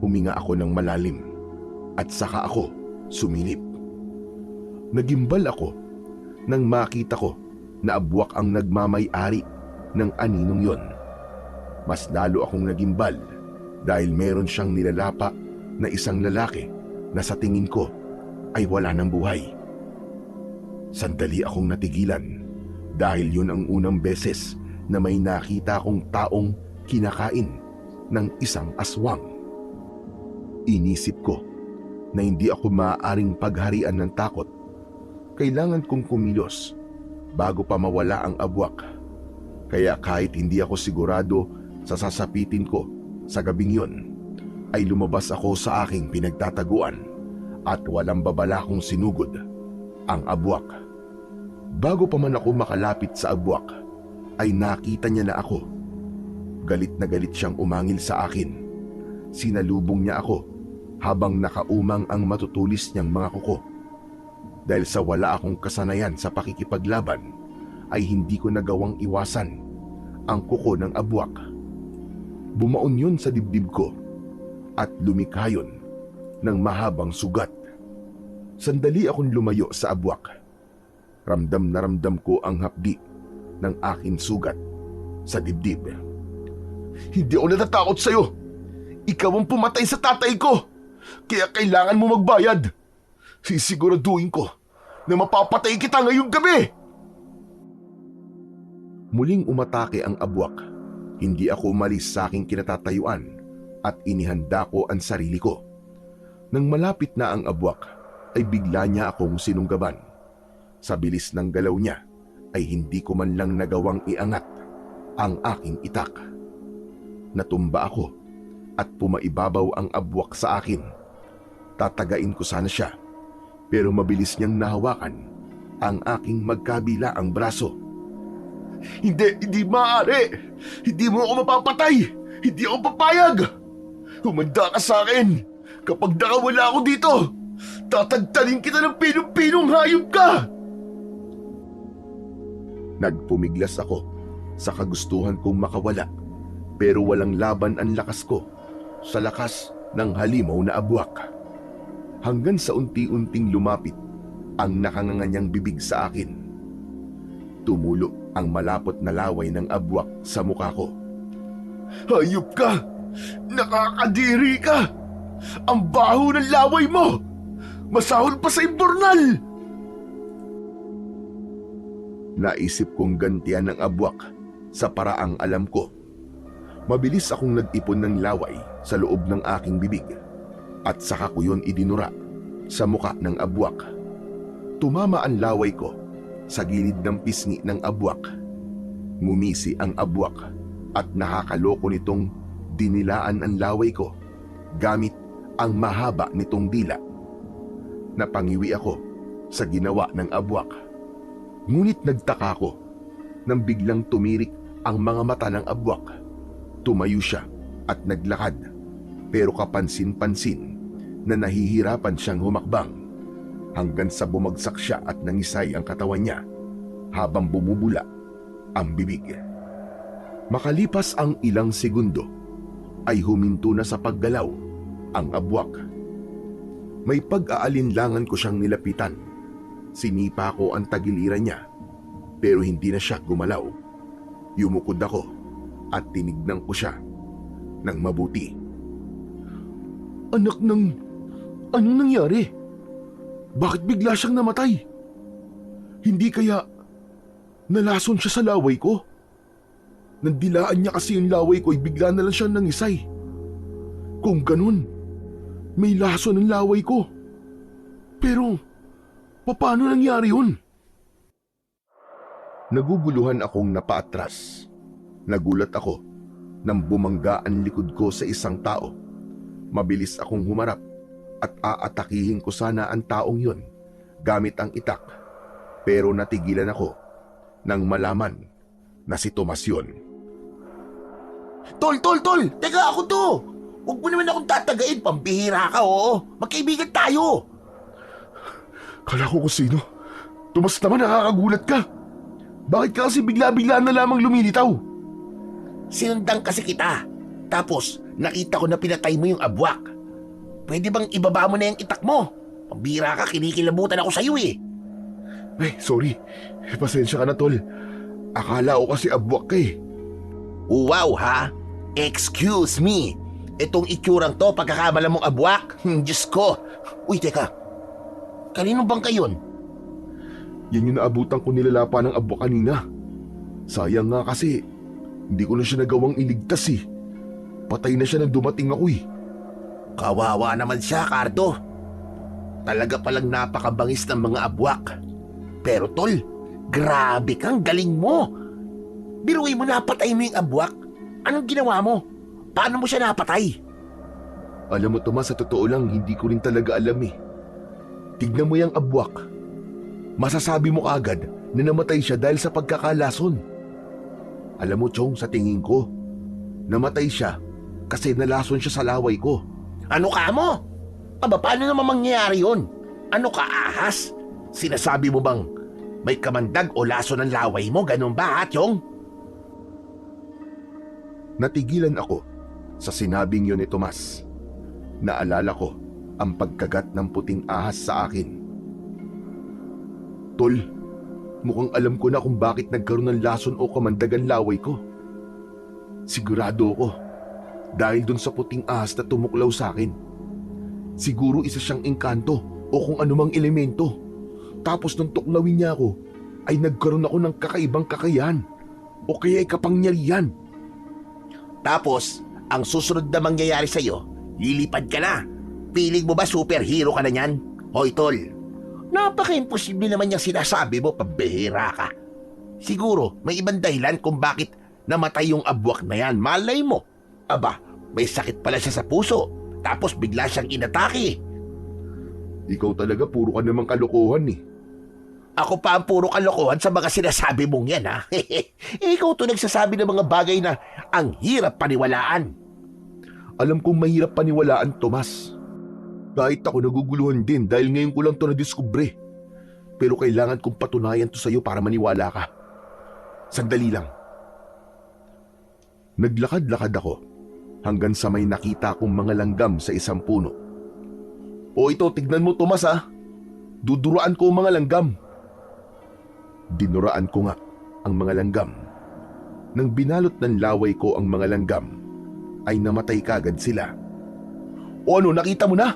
Huminga ako ng malalim at saka ako sumilip. Nagimbal ako nang makita ko na abwak ang nagmamay-ari ng aninong yon. Mas lalo akong nagimbal dahil meron siyang nilalapa na isang lalaki na sa tingin ko ay wala ng buhay. Sandali akong natigilan dahil yun ang unang beses na may nakita akong taong kinakain ng isang aswang. Inisip ko na hindi ako maaaring pagharian ng takot. Kailangan kong kumilos bago pa mawala ang abwak. Kaya kahit hindi ako sigurado sa sasapitin ko sa gabing yon, ay lumabas ako sa aking pinagtataguan at walang babala kong sinugod ang abwak. Bago pa man ako makalapit sa abwak, ay nakita niya na ako. Galit na galit siyang umangil sa akin. Sinalubong niya ako habang nakaumang ang matutulis niyang mga kuko. Dahil sa wala akong kasanayan sa pakikipaglaban, ay hindi ko nagawang iwasan ang kuko ng abwak. Bumaon yun sa dibdib ko at lumikha yun ng mahabang sugat. Sandali akong lumayo sa abwak. Ramdam na ramdam ko ang hapdi ng aking sugat sa dibdib. Hindi ako natatakot sa'yo. Ikaw ang pumatay sa tatay ko. Kaya kailangan mo magbayad. Sisiguraduhin ko na mapapatay kita ngayong gabi. Muling umatake ang abwak. Hindi ako umalis sa aking kinatatayuan at inihanda ko ang sarili ko. Nang malapit na ang abwak, ay bigla niya akong sinunggaban. Sa bilis ng galaw niya, ay hindi ko man lang nagawang iangat ang aking itak. Natumba ako at pumaibabaw ang abwak sa akin. Tatagain ko sana siya, pero mabilis niyang nahawakan ang aking magkabilaang braso. Hindi maaari. Hindi mo ako mapapatay. Hindi ako papayag. Humanda ka sa akin. Kapag nakawala ako dito, tatagtarin kita ng pinong-pinong hayop ka. Nagpumiglas ako sa kagustuhan kong makawala, pero walang laban ang lakas ko sa lakas ng halimaw na abwak. Hanggang sa unti-unting lumapit ang nakanganganyang bibig sa akin. Tumulo ang malapot na laway ng abwak sa mukha ko. Hayop ka! Nakakadiri ka! Ang baho ng laway mo! Masahol pa sa imbornal! Naisip kong gantian ng abwak sa paraang alam ko. Mabilis akong nag-ipon ng laway sa loob ng aking bibig at saka ko yun idinura sa muka ng abwak. Tumama ang laway ko sa gilid ng pisngi ng abwak. Ngumisi ang abwak at nakakaloko nitong dinilaan ang laway ko gamit ang mahaba nitong dila. Napangiwi ako sa ginawa ng abwak. Ngunit nagtaka ko nang biglang tumirik ang mga mata ng abwak. Tumayo siya at naglakad, pero kapansin-pansin na nahihirapan siyang humakbang hanggang sa bumagsak siya at nangisay ang katawan niya habang bumubula ang bibig. Makalipas ang ilang segundo ay huminto na sa paggalaw ang abwak. May pag-aalinlangan ko siyang nilapitan. Sinipa ko ang tagiliran niya pero hindi na siya gumalaw. Yumukod ako at tinignan ko siya ng mabuti. Anak ng... anong nangyari? Bakit bigla siyang namatay? Hindi kaya nalason siya sa laway ko? Nandilaan niya kasi yung laway ko ay bigla na lang siyang nangisay. Kung ganun, may lason ng laway ko. Pero, paano nangyari yun? Naguguluhan akong napaatras. Nagulat ako nang bumangga ang likod ko sa isang tao. Mabilis akong humarap at aatakihin ko sana ang taong yun gamit ang itak. Pero natigilan ako nang malaman na si Tomas yun. Tol! Teka, ako to! Huwag mo naman akong tatagain, pambihira ka, oo. Magkaibigan tayo. Kala ko kung sino. Tomas naman, nakakagulat ka. Bakit ka kasi bigla-bigla na lamang lumilitaw? Sinundan kasi kita. Tapos, nakita ko na pinatay mo yung abwak. Pwede bang ibaba mo na yung itak mo? Pambihira ka, kinikilabutan ako sa'yo eh. Ay, sorry. Pasensya ka na, tol. Akala ko kasi abwak ka eh. Wow ha? Excuse me. Itong itsurang to, pagkakamala mong abwak? Diyos ko. Uy, teka. Kanino bang kayon? Yan yung naabutan ko nilalapa ng abwak kanina. Sayang nga kasi, hindi ko na siya nagawang iligtas eh. Patay na siya nang dumating ako eh. Kawawa naman siya, Cardo. Talaga palang napakabangis ng mga abwak. Pero tol, grabe kang galing mo. Biruin mo, napatay mo yung abwak. Anong ginawa mo? Paano mo siya napatay? Alam mo, Tomas, sa totoo lang, hindi ko rin talaga alam eh. Tignan mo yung abwak. Masasabi mo agad na namatay siya dahil sa pagkakalason. Alam mo, Chong, sa tingin ko, namatay siya kasi nalason siya sa laway ko. Ano ka mo? Aba, paano naman mangyayari yun? Ano ka, ahas? Sinasabi mo bang may kamandag o laso ng laway mo? Ganun ba, ha, Chong? Natigilan ako sa sinabing yun ni Tomas. Naalala ko ang pagkagat ng puting ahas sa akin. Tol, mukhang alam ko na kung bakit nagkaroon ng lason o kamandag ang laway ko. Sigurado ko, dahil dun sa puting ahas na tumuklaw sa akin. Siguro isa siyang engkanto o kung anumang elemento. Tapos nung tuklawin niya ako, ay nagkaroon ako ng kakaibang kakayahan o kaya ay kapangyarihan. Tapos, ang susunod na mangyayari sa'yo, lilipad ka na. Piling mo ba superhero ka na niyan? Hoy, tol. Napaka-imposible naman yung sinasabi mo, pambihira ka. Siguro, may ibang dahilan kung bakit namatay yung abwak na yan. Malay mo. Aba, may sakit pala siya sa puso. Tapos bigla siyang inatake. Ikaw talaga puro ka namang kalokohan eh. Ako pa ang puro kalokohan sa mga sinasabi mong yan, ha? Ikaw to nagsasabi ng mga bagay na ang hirap paniwalaan. Alam kong mahirap paniwalaan, Tomas. Kahit ako naguguluhan din dahil ngayon ko lang to nadiskubre. Pero kailangan kong patunayan to sa'yo para maniwala ka. Sandali lang. Naglakad-lakad ako hanggang sa may nakita kong mga langgam sa isang puno. O ito, tignan mo, Tomas ha. Duduraan ko ang mga langgam. Dinuraan ko nga ang mga langgam. Nang binalot ng laway ko ang mga langgam, ay namatay kagad sila. O ano, nakita mo na?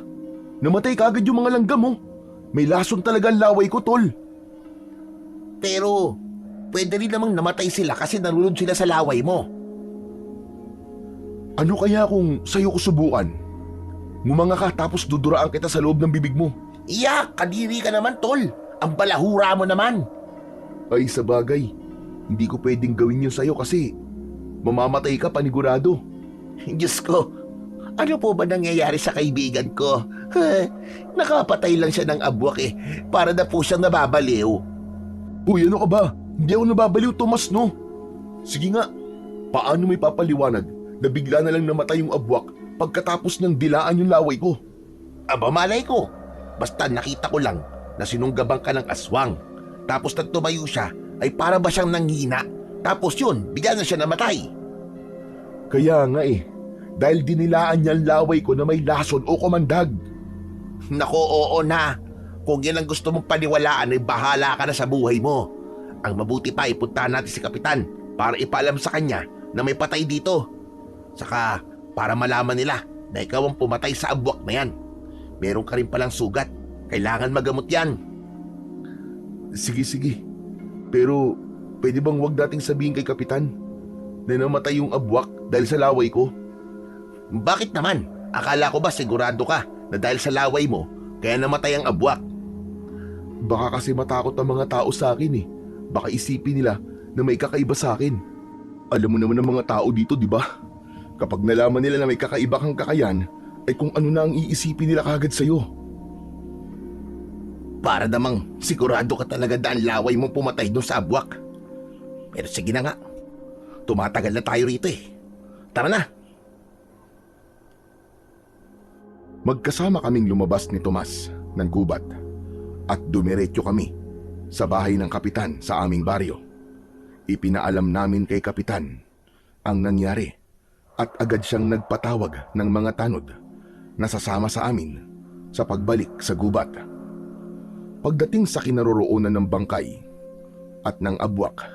Namatay kagad yung mga langgam oh. May lason talaga ang laway ko, tol. Pero, pwede rin namang namatay sila kasi nalunod sila sa laway mo. Ano kaya kung sa'yo ko subukan? Ngumanga ka tapos duduraan kita sa loob ng bibig mo. Iyak, kadiri ka naman, tol. Ang balahura mo naman. Ay sa bagay, hindi ko pwedeng gawin yun sa'yo kasi mamamatay ka panigurado. Diyos ko, ano po ba nangyayari sa kaibigan ko? Nakapatay lang siya ng abwak para na po siyang nababaliw. Uy, ano ka ba? Hindi ako nababaliw, Tomas, no? Sige nga, paano may papaliwanag na bigla na lang namatay yung abwak pagkatapos ng dilaan yung laway ko? Aba malay ko, basta nakita ko lang na sinunggabang ka ng aswang. Tapos nang tumayo siya ay para ba siyang nanghina. Tapos yun, bigla na siya namatay. Kaya nga dahil dinilaan niya ang laway ko na may lason o kumandag. Nako, oo na. Kung yan ang gusto mong paniwalaan ay bahala ka na sa buhay mo. Ang mabuti pa ipuntahan natin si Kapitan para ipaalam sa kanya na may patay dito. Saka para malaman nila na ikaw ang pumatay sa abwak na yan. Meron ka rin palang sugat. Kailangan magamot yan. Sige. Pero pwede bang wag nating sabihin kay Kapitan na namatay yung abwak dahil sa laway ko? Bakit naman? Akala ko ba sigurado ka na dahil sa laway mo kaya namatay ang abwak? Baka kasi matakot ang mga tao sa akin Baka isipin nila na may kakaiba sa akin. Alam mo naman ang mga tao dito, di ba? Kapag nalaman nila na may kakaiba kang kakayan, ay kung ano na ang iisipin nila kagad sa'yo. Para namang sigurado ka talaga na ang laway mo pumatay doon sa abwak. Pero sige na nga, tumatagal na tayo rito Tara na. Magkasama kaming lumabas ni Tomas ng gubat at dumiretso kami sa bahay ng kapitan sa aming baryo. Ipinaalam namin kay kapitan ang nangyari at agad siyang nagpatawag ng mga tanod na sasama sa amin sa pagbalik sa gubat. Pagdating sa kinaroroonan ng bangkay at ng abwak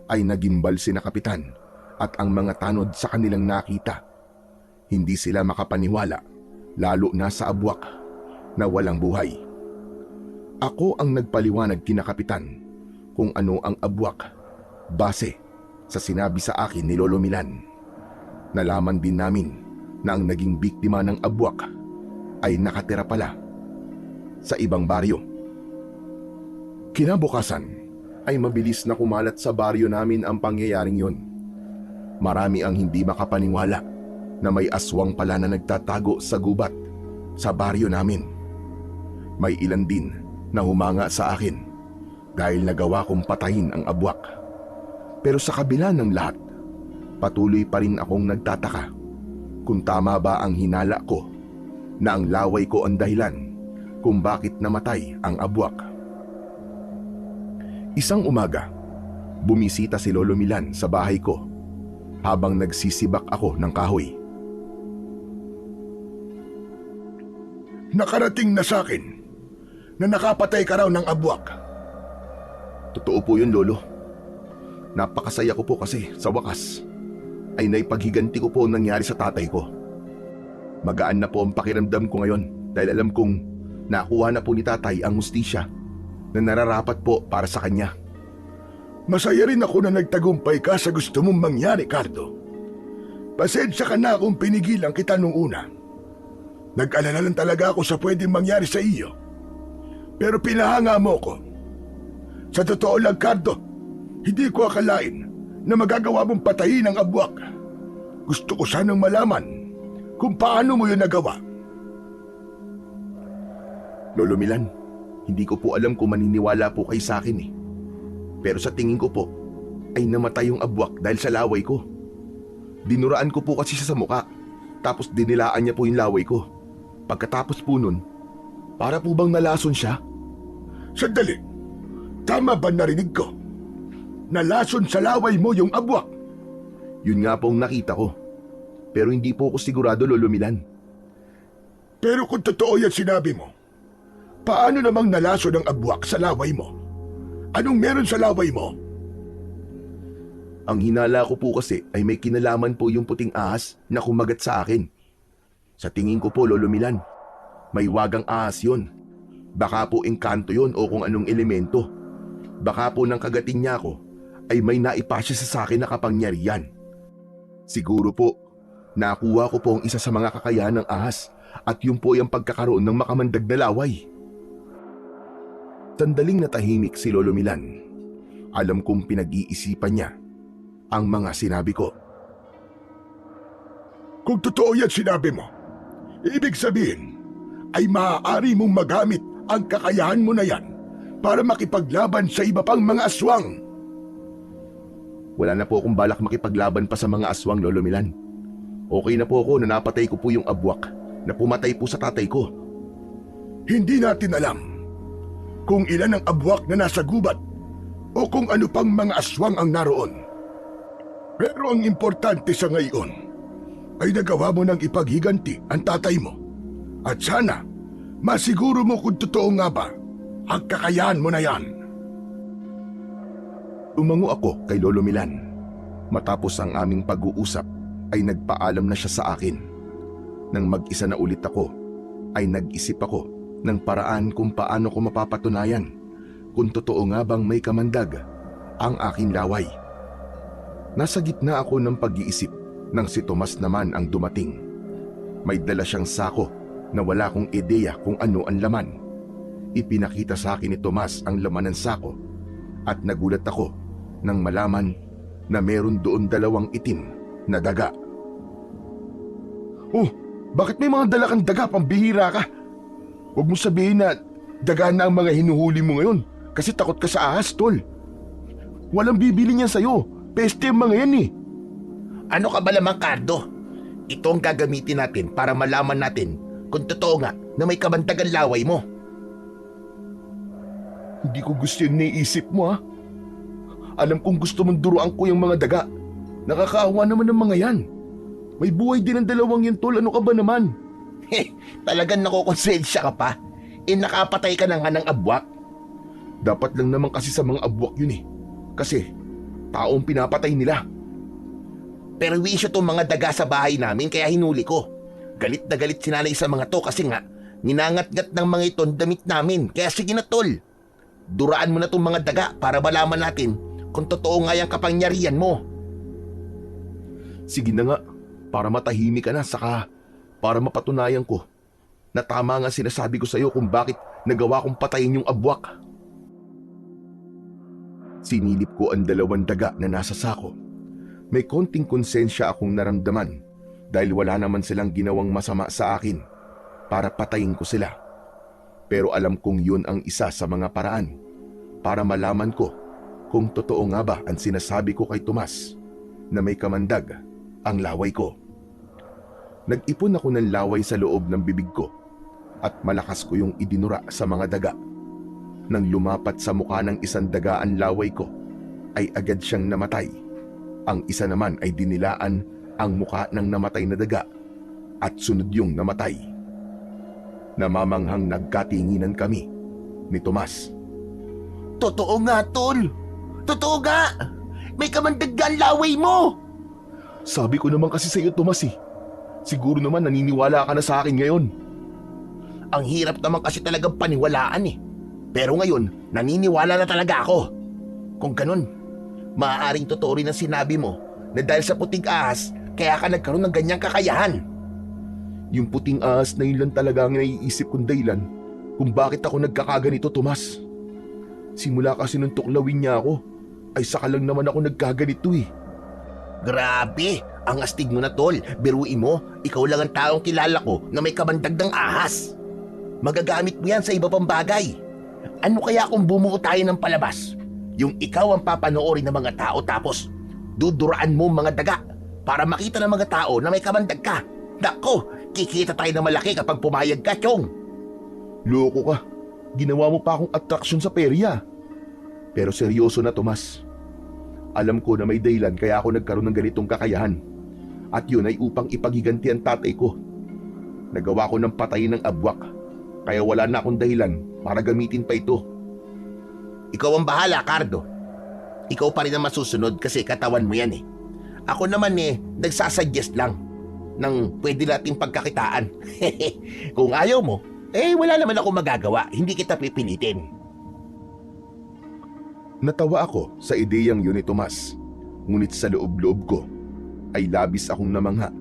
ay nagimbal sina kapitan at ang mga tanod sa kanilang nakita. Hindi sila makapaniwala, lalo na sa abwak na walang buhay. Ako ang nagpaliwanag kina kapitan kung ano ang abwak base sa sinabi sa akin ni Lolo Milan. Nalaman din namin na ang naging biktima ng abwak ay nakatira pala sa ibang baryo. Kinabukasan ay mabilis na kumalat sa baryo namin ang pangyayaring yon. Marami ang hindi makapaniwala na may aswang pala na nagtatago sa gubat sa baryo namin. May ilan din na humanga sa akin dahil nagawa kong patayin ang abwak. Pero sa kabila ng lahat, patuloy pa rin akong nagtataka kung tama ba ang hinala ko na ang laway ko ang dahilan kung bakit namatay ang abwak. Isang umaga, bumisita si Lolo Milan sa bahay ko habang nagsisibak ako ng kahoy. Nakarating na sa akin na nakapatay ka raw ng abwak. Totoo po yun, Lolo. Napakasaya ko po kasi sa wakas ay naipaghiganti ko po ang nangyari sa tatay ko. Magaan na po ang pakiramdam ko ngayon dahil alam kong nakuha na po ni tatay ang hustisya na nararapat po para sa kanya. Masaya rin ako na nagtagumpay ka sa gusto mong mangyari, Cardo. Pasensya ka na kung pinigilan kita nung una. Nag-alala lang talaga ako sa pwedeng mangyari sa iyo. Pero pinahanga mo ko. Sa totoo lang, Cardo, hindi ko akalain na magagawa mong patayin ang abwak. Gusto ko sanang malaman kung paano mo yun nagawa. Lolo Milan, hindi ko po alam kung maniniwala po kayo sa akin Pero sa tingin ko po, ay namatay yung abwak dahil sa laway ko. Dinuraan ko po kasi siya sa muka, tapos dinilaan niya po yung laway ko. Pagkatapos po nun, para po bang nalason siya? Sandali, tama ba narinig ko? Nalason sa laway mo yung abwak? Yun nga po ang nakita ko. Pero hindi po ako sigurado, Lolo Milan. Pero kung totoo yan sinabi mo, paano namang nalason ang abwak sa laway mo? Anong meron sa laway mo? Ang hinala ko po kasi ay may kinalaman po yung puting ahas na kumagat sa akin. Sa tingin ko po, Lolo Milan, may wagang ahas yun. Baka po engkanto yun o kung anong elemento. Baka po nang kagatin niya ako ay may naipasya sa akin na kapangyarihan. Siguro po, nakuha ko po ang isa sa mga kakayahan ng ahas at yun po yung pagkakaroon ng makamandag na laway. Sandaling natahimik si Lolo Milan. Alam kong pinag-iisipan niya ang mga sinabi ko. Kung totoo yan sinabi mo, ibig sabihin ay maaari mong magamit ang kakayahan mo na yan para makipaglaban sa iba pang mga aswang. Wala na po akong balak makipaglaban pa sa mga aswang, Lolo Milan. Okay na po ako na napatay ko po yung abwak na pumatay po sa tatay ko. Hindi natin alam kung ilan ang abwak na nasa gubat o kung ano pang mga aswang ang naroon. Pero ang importante sa ngayon ay nagawa mo ng ipaghiganti ang tatay mo. At sana, masiguro mo kung totoo nga ba ang kakayahan mo na yan. Tumango ako kay Lolo Milan. Matapos ang aming pag-uusap ay nagpaalam na siya sa akin. Nang mag-isa na ulit ako, ay nag-isip ako ng paraan kung paano ko mapapatunayan kung totoo nga bang may kamandag ang aking laway. Nasa gitna ako ng pag-iisip nang si Tomas naman ang dumating. May dala siyang sako na wala kong ideya kung ano ang laman. Ipinakita sa akin ni Tomas ang laman ng sako at nagulat ako nang malaman na meron doon 2 itim na daga. Oh, bakit may mga dala kang daga? Pambihira ka. Huwag mo sabihin na daga na ang mga hinuhuli mo ngayon kasi takot ka sa ahas, tol. Walang bibili niyan sa'yo. Peste ang mga yan eh. Ano ka ba lamang, Cardo? Ito ang gagamitin natin para malaman natin kung totoo nga na may kamandagan laway mo. Hindi ko gusto yung naiisip mo, ha? Alam kong gusto mong duruan ko yung mga daga. Nakakaawa naman ng mga yan. May buhay din ang 2 yan, tol. Ano ka ba naman? Talagang nakokonsensya ka pa? Nakapatay ka na nga ng abwak. Dapat lang naman kasi sa mga abwak yun eh. Kasi taong pinapatay nila. Pero wisyo tong mga daga sa bahay namin kaya hinuli ko. Galit na galit si nanay sa mga to kasi nga ninangat-ngat ng mga ito ang damit namin. Kaya sige na, tol. Duraan mo na tong mga daga para malaman natin kung totoo nga yung kapangyarihan mo. Sige na nga, para matahimik ka na saka para mapatunayan ko na tama nga sinasabi ko sa iyo kung bakit nagawa kong patayin yung abwak. Sinilip ko ang 2 daga na nasa sako. May konting konsensya akong naramdaman dahil wala naman silang ginawang masama sa akin para patayin ko sila. Pero alam kong yun ang isa sa mga paraan para malaman ko kung totoo nga ba ang sinasabi ko kay Tomas na may kamandag ang laway ko. Nag-ipon ako ng laway sa loob ng bibig ko at malakas ko yung idinura sa mga daga. Nang lumapat sa mukha ng isang daga ang laway ko, ay agad siyang namatay. Ang isa naman ay dinilaan ang mukha ng namatay na daga at sunod yung namatay. Namamanghang nagkatinginan kami ni Tomas. Totoo nga, tol. Totoo nga. May kamandag ang laway mo. Sabi ko naman kasi sa iyo, Tomas eh. Siguro naman naniniwala ka na sa akin ngayon. Ang hirap naman kasi talagang paniwalaan eh. Pero ngayon, naniniwala na talaga ako. Kung ganun, maaaring totoo rin ang sinabi mo na dahil sa puting ahas, kaya ka nagkaroon ng ganyang kakayahan. Yung puting ahas na yun lang talaga ang naiisip kong dahilan kung bakit ako nagkakaganito, Tomas. Simula kasi nung tuklawin niya ako, ay saka lang naman ako nagkaganito eh. Grabe, ang astig mo na, tol. Biruin mo, ikaw lang ang taong kilala ko na may kamandag ng ahas. Magagamit mo yan sa iba pang bagay. Ano kaya kung bumuo tayo ng palabas? Yung ikaw ang papanoorin ng mga tao tapos duduraan mo mga daga para makita ng mga tao na may kamandag ka. Nako, kikita tayo ng malaki kapag pumayag ka, Chong. Loko ka. Ginawa mo pa akong atraksyon sa perya. Pero seryoso na, Tomas. Alam ko na may dahilan kaya ako nagkaroon ng ganitong kakayahan. At yun ay upang ipagiganti ang tatay ko. Nagawa ko ng patayin ng abwak. Kaya wala na akong dahilan para gamitin pa ito. Ikaw ang bahala, Cardo. Ikaw pa rin ang masusunod kasi katawan mo yan eh. Ako naman nagsasuggest lang ng pwede nating pagkakitaan. Kung ayaw mo, wala naman ako magagawa. Hindi kita pipilitin. Natawa ako sa ideyang yun ni Tomas. Ngunit sa loob-loob ko ay labis akong namangha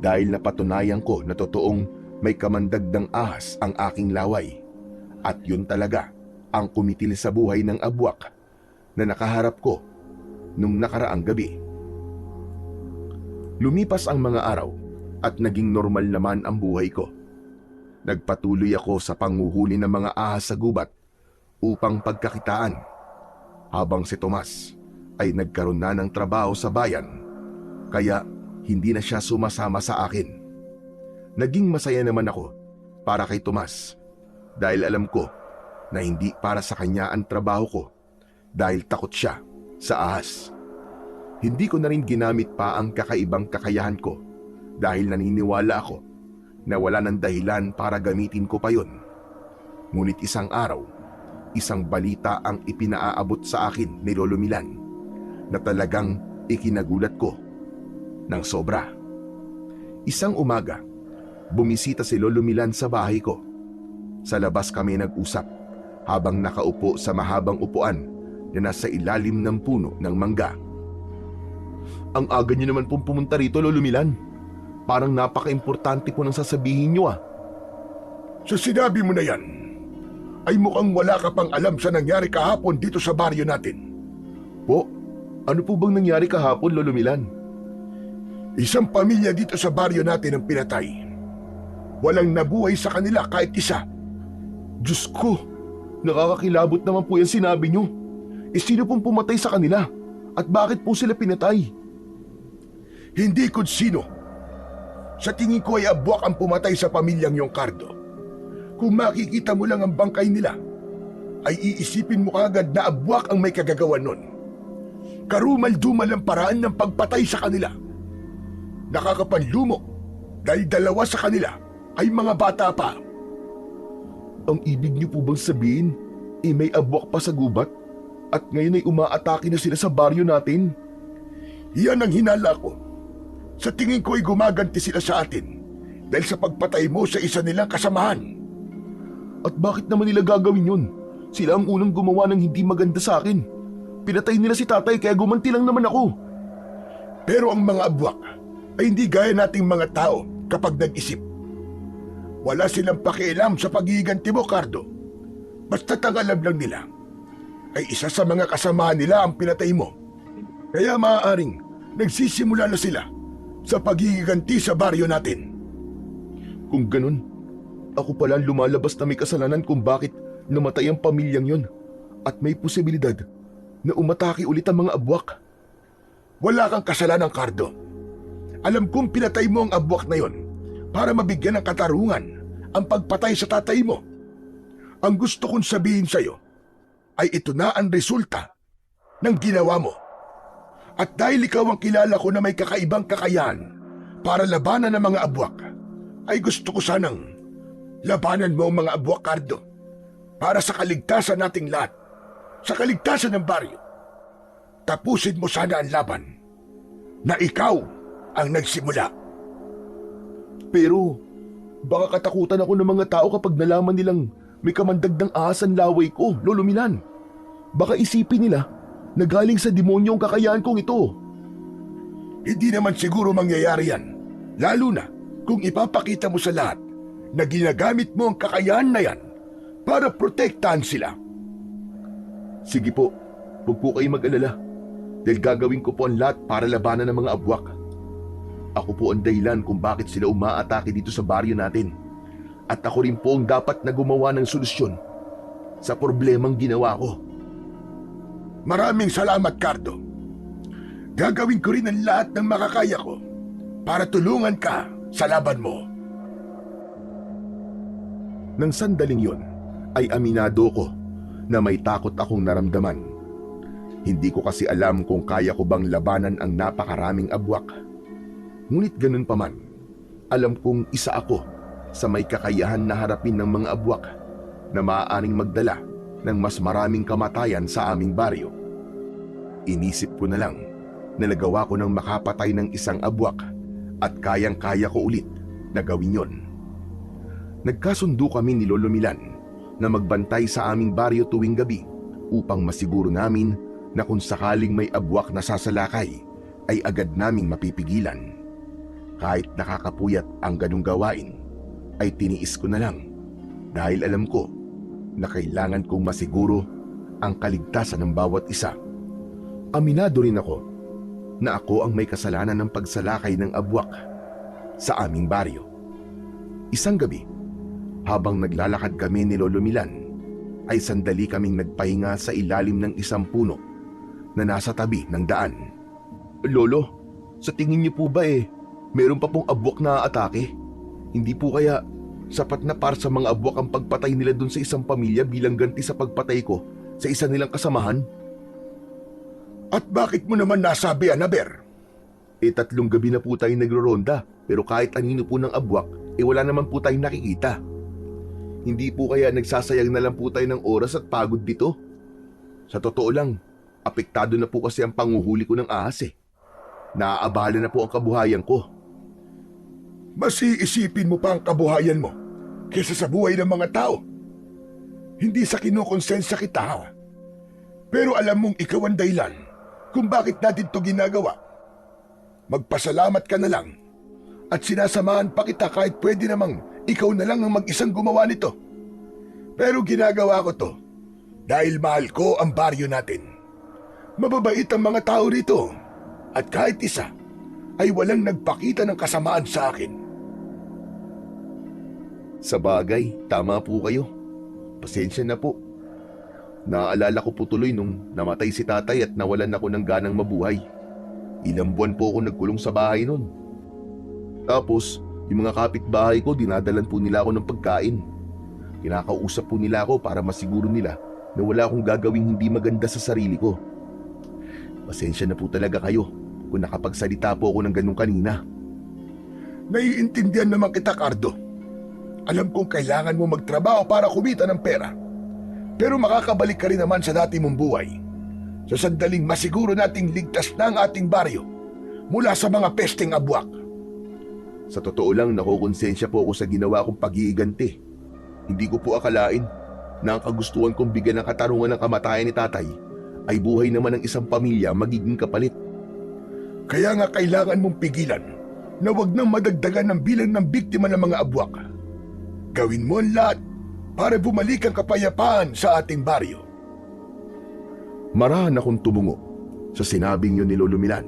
dahil napatunayan ko na totoong may kamandagdang ahas ang aking laway. At yun talaga ang kumitil sa buhay ng abwak na nakaharap ko nung nakaraang gabi. Lumipas ang mga araw at naging normal naman ang buhay ko. Nagpatuloy ako sa panghuhuli ng mga ahas sa gubat upang pagkakitaan, habang si Tomas ay nagkaroon na ng trabaho sa bayan, kaya hindi na siya sumasama sa akin. Naging masaya naman ako para kay Tomas dahil alam ko na hindi para sa kanya ang trabaho ko dahil takot siya sa ahas. Hindi ko na rin ginamit pa ang kakaibang kakayahan ko dahil naniniwala ako na wala ng dahilan para gamitin ko pa yun. Ngunit isang araw, isang balita ang ipinaaabot sa akin ni Lolo Milan na talagang ikinagulat ko ng sobra. Isang umaga, bumisita si Lolo Milan sa bahay ko. Sa labas kami nag-usap habang nakaupo sa mahabang upuan na nasa ilalim ng puno ng mangga. Ang aga niyo naman pong pumunta rito, Lolo Milan. Parang napaka-importante po ng sasabihin niyo ah. Sa sinabi mo na yan, ay mukhang wala ka pang alam sa nangyari kahapon dito sa baryo natin. Po, ano po bang nangyari kahapon, Lolo Milan? Isang pamilya dito sa baryo natin ang pinatay. Walang nabuhay sa kanila kahit isa. Diyos ko, nakakakilabot naman po yung sinabi niyo. Sino pong pumatay sa kanila? At bakit po sila pinatay? Hindi kung sino. Sa tingin ko ay abwak ang pumatay sa pamilyang yung Cardo. Kung makikita mo lang ang bangkay nila, ay iisipin mo kagad na abwak ang may kagagawan nun. Karumal-dumal ang paraan ng pagpatay sa kanila. Nakakapanlumo dahil dalawa sa kanila ay mga bata pa. Ang ibig niyo po bang sabihin, may abwak pa sa gubat at ngayon ay umaatake na sila sa baryo natin? Iyan ang hinala ko. Sa tingin ko ay gumaganti sila sa atin dahil sa pagpatay mo sa isa nilang kasamahan. At bakit naman nila gagawin yun? Sila ang unang gumawa ng hindi maganda sa akin. Pinatay nila si tatay kaya gumanti lang naman ako. Pero ang mga abwak ay hindi gaya nating mga tao kapag nag-isip. Wala silang pakialam sa paghihiganti mo, Cardo. Basta't ang alam lang nila ay isa sa mga kasamahan nila ang pinatay mo. Kaya maaaring nagsisimula na sila sa paghihiganti sa baryo natin. Kung ganun, ako pala ang lumalabas na may kasalanan kung bakit namatay ang pamilyang yon at may posibilidad na umatake ulit ang mga abwak. Wala kang kasalanan, Cardo. Alam kong pinatay mo ang abwak na yon para mabigyan ng katarungan ang pagpatay sa tatay mo. Ang gusto kong sabihin sa'yo ay ito na ang resulta ng ginawa mo. At dahil ikaw ang kilala ko na may kakaibang kakayahan para labanan ng mga abwak, ay gusto ko sanang labanan mo ang mga abwak, Cardo, para sa kaligtasan nating lahat, sa kaligtasan ng baryo. Tapusin mo sana ang laban na ikaw ang nagsimula. Pero baka katakutan ako ng mga tao kapag nalaman nilang may kamandagdang ahas ang laway ko, Lolo Milan. Baka isipin nila na galing sa demonyo ang kakayahan kong ito. Hindi naman siguro mangyayari yan, lalo na kung ipapakita mo sa lahat na ginagamit mo ang kakayahan na yan para protektahan sila. Sige po, huwag po kayo mag-alala dahil gagawin ko po ang lahat para labanan ng mga abwak. Ako po ang dahilan kung bakit sila umaatake dito sa baryo natin. At ako rin po ang dapat na gumawa ng solusyon sa problemang ginawa ko. Maraming salamat, Cardo. Gagawin ko rin ang lahat ng makakaya ko para tulungan ka sa laban mo. Nang sandaling yon, ay aminado ko na may takot akong naramdaman. Hindi ko kasi alam kung kaya ko bang labanan ang napakaraming abwak. Ngunit ganun pa man, alam kong isa ako sa may kakayahan na harapin ng mga abwak na maaaring magdala ng mas maraming kamatayan sa aming baryo. Inisip ko na lang na nagawa ko ng makapatay ng isang abwak at kayang-kaya ko ulit na gawin yon. Nagkasundo kami ni Lolo Milan na magbantay sa aming baryo tuwing gabi upang masiguro namin na kung sakaling may abwak na sasalakay ay agad naming mapipigilan. Kahit nakakapuyat ang ganung gawain, ay tiniis ko na lang dahil alam ko na kailangan kong masiguro ang kaligtasan ng bawat isa. Aminado rin ako na ako ang may kasalanan ng pagsalakay ng abwak sa aming baryo. Isang gabi, habang naglalakad kami ni Lolo Milan, ay sandali kaming nagpahinga sa ilalim ng isang puno na nasa tabi ng daan. Lolo, sa tingin niyo po ba meron pa pong abwak na atake? Hindi po kaya sapat na para sa mga abwak ang pagpatay nila dun sa isang pamilya bilang ganti sa pagpatay ko sa isa nilang kasamahan? At bakit mo naman nasabi, Aber? 3 gabi na po tayong nagro-ronda, pero kahit anino po ng abwak, wala naman po tayong nakikita. Hindi po kaya nagsasayang na lang po tayo ng oras at pagod dito? Sa totoo lang, apektado na po kasi ang panguhuli ko ng ahas Naaabala na po ang kabuhayan ko. Mas iisipin mo pa ang kabuhayan mo kaysa sa buhay ng mga tao. Hindi sa kinukonsensya kita ha. Pero alam mong ikaw ang dahilan kung bakit natin to ginagawa. Magpasalamat ka na lang at sinasamahan pa kita kahit pwede namang ikaw na lang ang mag-isang gumawa nito. Pero ginagawa ko to dahil mahal ko ang baryo natin. Mababait ang mga tao rito at kahit isa ay walang nagpakita ng kasamaan sa akin. Sa bagay, tama po kayo. Pasensya na po. Naaalala ko po tuloy nung namatay si tatay at nawalan ako ng ganang mabuhay. Ilang buwan po ako nagkulong sa bahay nun. Tapos, yung mga kapitbahay ko, dinadalan po nila ako ng pagkain. Kinakausap po nila ako para masiguro nila na wala akong gagawing hindi maganda sa sarili ko. Pasensya na po talaga kayo kung nakapagsalita po ako ng ganun kanina. Naiintindihan naman kita, Cardo. Alam kong kailangan mo magtrabaho para kumita ng pera. Pero makakabalik ka rin naman sa dati mong buhay. Sa sandaling masiguro nating ligtas na ang ating baryo mula sa mga pesteng abwak. Sa totoo lang, nakukonsensya po ako sa ginawa kong pag-iiganti. Hindi ko po akalain na ang kagustuhan kong bigyan ng katarungan ng kamatayan ni tatay ay buhay naman ng isang pamilya magiging kapalit. Kaya nga kailangan mong pigilan na wag nang madagdagan ng bilang ng biktima ng mga abwak. Gawin mo ang lahat para bumalik ang kapayapaan sa ating baryo. Marahan akong tumungo sa sinabing yun ni Lolo Milan.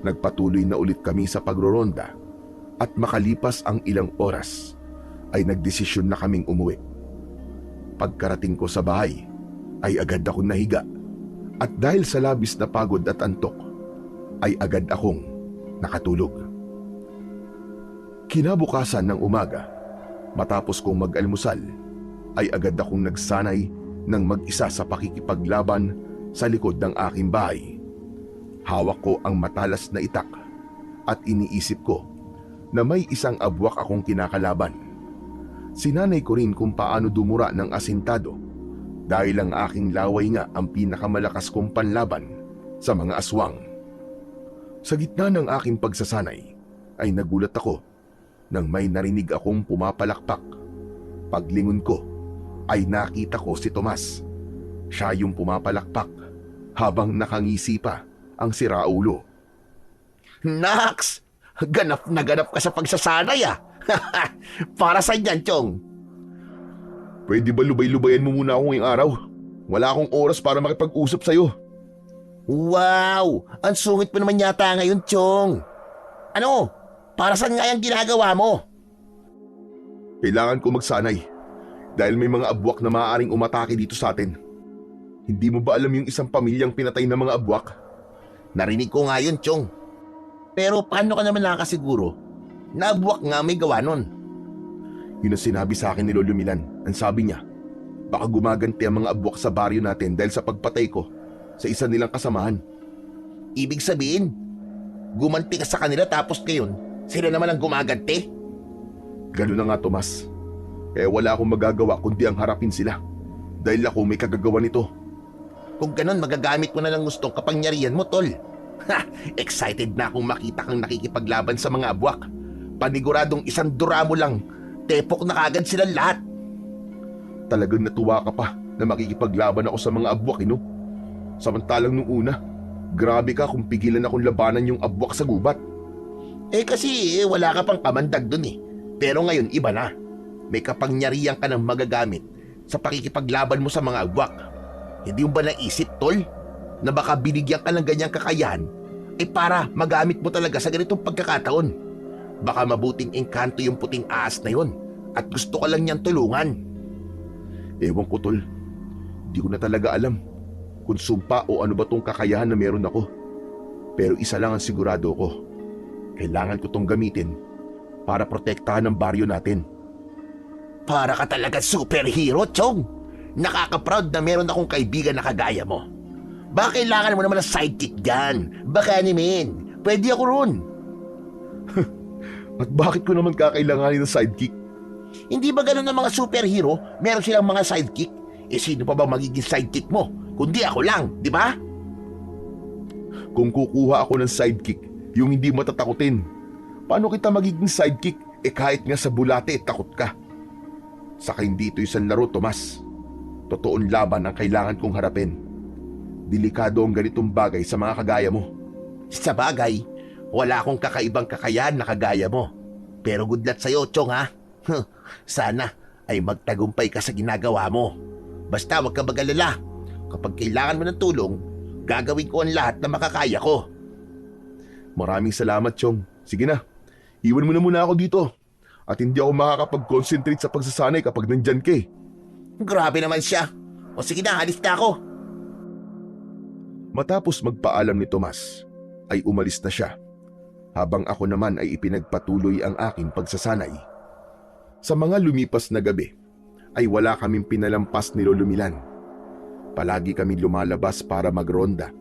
Nagpatuloy na ulit kami sa pagroronda at makalipas ang ilang oras ay nagdesisyon na kaming umuwi. Pagkarating ko sa bahay ay agad akong nahiga at dahil sa labis na pagod at antok ay agad akong nakatulog. Kinabukasan ng umaga, matapos kong mag-almusal, ay agad akong nagsanay ng mag-isa sa pakikipaglaban sa likod ng aking bahay. Hawak ko ang matalas na itak at iniisip ko na may isang abwak akong kinakalaban. Sinanay ko rin kung paano dumura ng asintado dahil ang aking laway nga ang pinakamalakas kong panlaban sa mga aswang. Sa gitna ng aking pagsasanay ay nagulat ako nang may narinig akong pumapalakpak. Paglingon ko ay nakita ko si Tomas. Siya yung pumapalakpak habang nakangisi pa ang siraulo. Nax! Ganap na ganap ka sa pagsasanay Para saan yan, Chong? Pwede ba lubay-lubayan mo muna ako ngayong araw? Wala akong oras para makipag-usap sa'yo. Wow! Ang sungit mo naman yata ngayon, Chong. Ano? Para saan nga yung ginagawa mo? Kailangan ko magsanay dahil may mga abwak na maaaring umatake dito sa atin. Hindi mo ba alam yung isang pamilyang pinatay ng mga abwak? Narinig ko nga yun, Chong. Pero paano ka naman nakakasiguro na abwak nga may gawa nun? Yun ang sinabi sa akin ni Lolo Milan. Ang sabi niya, baka gumaganti ang mga abwak sa baryo natin dahil sa pagpatay ko sa isa nilang kasamahan. Ibig sabihin, gumanti ka sa kanila tapos ngayon, sila naman ang gumaganti? Ganun na nga, Tomas. Kaya wala akong magagawa kundi ang harapin sila dahil ako may kagagawa nito. Kung ganun, magagamit mo na lang gustong kapangyarihan mo, tol. Excited na akong makita kang nakikipaglaban sa mga abwak. Paniguradong isang dura mo lang, tepok na kagad silang lahat. Talagang natuwa ka pa na makikipaglaban ako sa mga abwak, no? Samantalang nung una, grabe ka kung pigilan akong labanan yung abwak sa gubat. Kasi wala ka pang kamandag dun. Pero ngayon, iba na. May kapangyarihan ka ng magagamit sa pakikipaglaban mo sa mga agwak. Hindi mo ba naisip, tol, na baka binigyan ka ng ganyang kakayahan para magamit mo talaga sa ganitong pagkakataon? Baka mabuting engkanto yung puting ahas na yon at gusto ka lang niyang tulungan. Ewan ko, tol. Di ko na talaga alam kung sumpa o ano ba tong kakayahan na meron ako. Pero isa lang ang sigurado ko. Kailangan ko tong gamitin para protektahan ang baryo natin. Para ka talaga superhero, Chong. Nakaka-proud na meron akong kaibigan na kagaya mo. Baka kailangan mo naman ng sidekick dyan. Baka naman, pwede ako ron. At bakit ko naman kakailanganin ng sidekick? Hindi ba ganun ng mga superhero? Meron silang mga sidekick. Sino pa ba magiging sidekick mo? Kundi ako lang, di ba? Kung kukuha ako ng sidekick, yung hindi matatakutin, paano kita magiging sidekick kahit nga sa bulate takot ka? Saka hindi ito isang laro, Tomas. Totoong laban ang kailangan kong harapin. Delikado ang ganitong bagay sa mga kagaya mo. Sa bagay, wala akong kakaibang kakayahan na kagaya mo. Pero good luck sa'yo, Chong, ha? Sana ay magtagumpay ka sa ginagawa mo. Basta huwag ka mag-alala. Kapag kailangan mo ng tulong, gagawin ko ang lahat na makakaya ko. Maraming salamat, Chong. Sige na, iwan mo na muna ako dito. At hindi ako makakapag-concentrate sa pagsasanay kapag nandyan ka eh. Grabe naman siya. O sige na, alis na ako. Matapos magpaalam ni Tomas, ay umalis na siya. Habang ako naman ay ipinagpatuloy ang aking pagsasanay. Sa mga lumipas na gabi, ay wala kaming pinalampas ni Lolo Milan. Palagi kami lumalabas para magronda.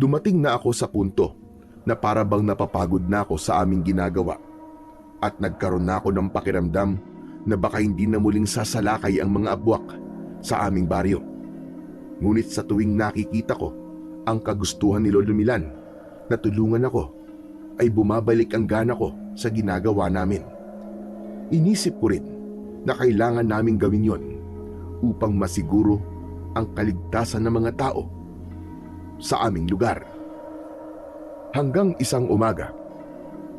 Dumating na ako sa punto na para bang napapagod na ako sa aming ginagawa at nagkaroon na ako ng pakiramdam na baka hindi na muling sasalakay ang mga abwak sa aming baryo. Ngunit sa tuwing nakikita ko ang kagustuhan ni Lolo Milan na tulungan ako, ay bumabalik ang gana ko sa ginagawa namin. Inisip ko rin na kailangan naming gawin yon upang masiguro ang kaligtasan ng mga tao sa aming lugar. Hanggang isang umaga,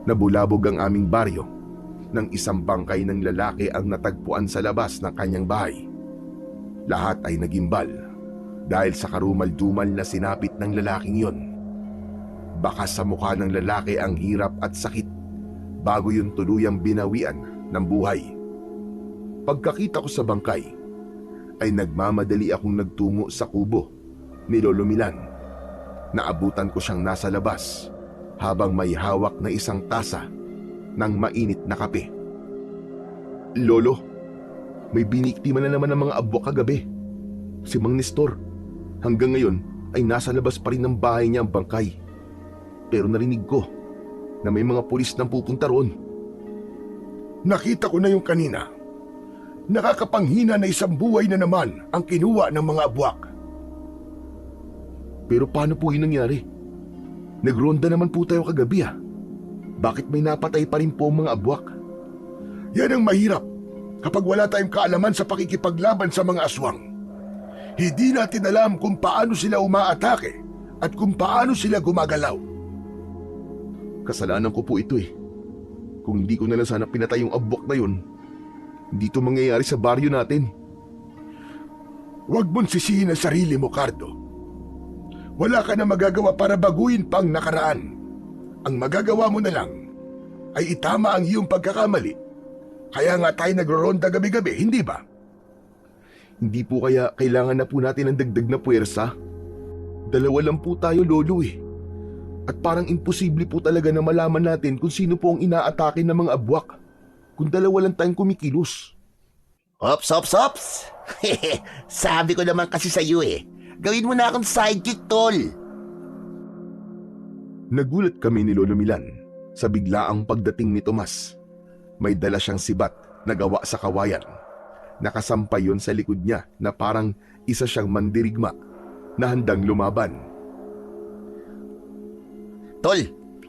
nabulabog ang aming baryo nang isang bangkay ng lalaki ang natagpuan sa labas ng kanyang bahay. Lahat ay nagimbal dahil sa karumal-dumal na sinapit ng lalaking yon. Baka sa mukha ng lalaki ang hirap at sakit bago yun tuluyang binawian ng buhay. Pagkakita ko sa bangkay, ay nagmamadali akong nagtungo sa kubo ni Lolo Milan. Naabutan ko siyang nasa labas habang may hawak na isang tasa ng mainit na kape. Lolo, may biniktima na naman ng mga abwak kagabi. Si Mang Nestor, hanggang ngayon ay nasa labas pa rin ng bahay niya ang bangkay. Pero narinig ko na may mga pulis nang pupunta roon. Nakita ko na yung kanina. Nakakapanghina na isang buhay na naman ang kinuha ng mga abwak. Pero paano po yun nangyari? Nagronda naman po tayo kagabi ah. Bakit may napatay pa rin po ang mga abwak? Yan ang mahirap kapag wala tayong kaalaman sa pakikipaglaban sa mga aswang. Hindi natin alam kung paano sila umaatake at kung paano sila gumagalaw. Kasalanan ko po ito eh. Kung hindi ko na lang sana pinatay yung abwak na yun, hindi ito mangyayari sa baryo natin. Huwag mong sisihin ang sarili mo, Cardo. Wala ka na magagawa para baguhin pang nakaraan. Ang magagawa mo na lang ay itama ang iyong pagkakamali. Kaya nga tayo nagro-ronda gabi-gabi, hindi ba? Hindi po kaya kailangan na po natin ng dagdag na puwersa? Dalawa lang po tayo, Lolo eh. At parang imposible po talaga na malaman natin kung sino po ang inaatake ng mga abwak kung dalawa lang tayong kumikilos. Ops, ops, ops! Sabi ko naman kasi sa iyo eh. Gawin mo na akong sidekick, tol. Nagulat kami ni Lolo Milan sa biglaang pagdating ni Tomas. May dala siyang sibat na gawa sa kawayan. Nakasampay yon sa likod niya na parang isa siyang mandirigma na handang lumaban. Tol,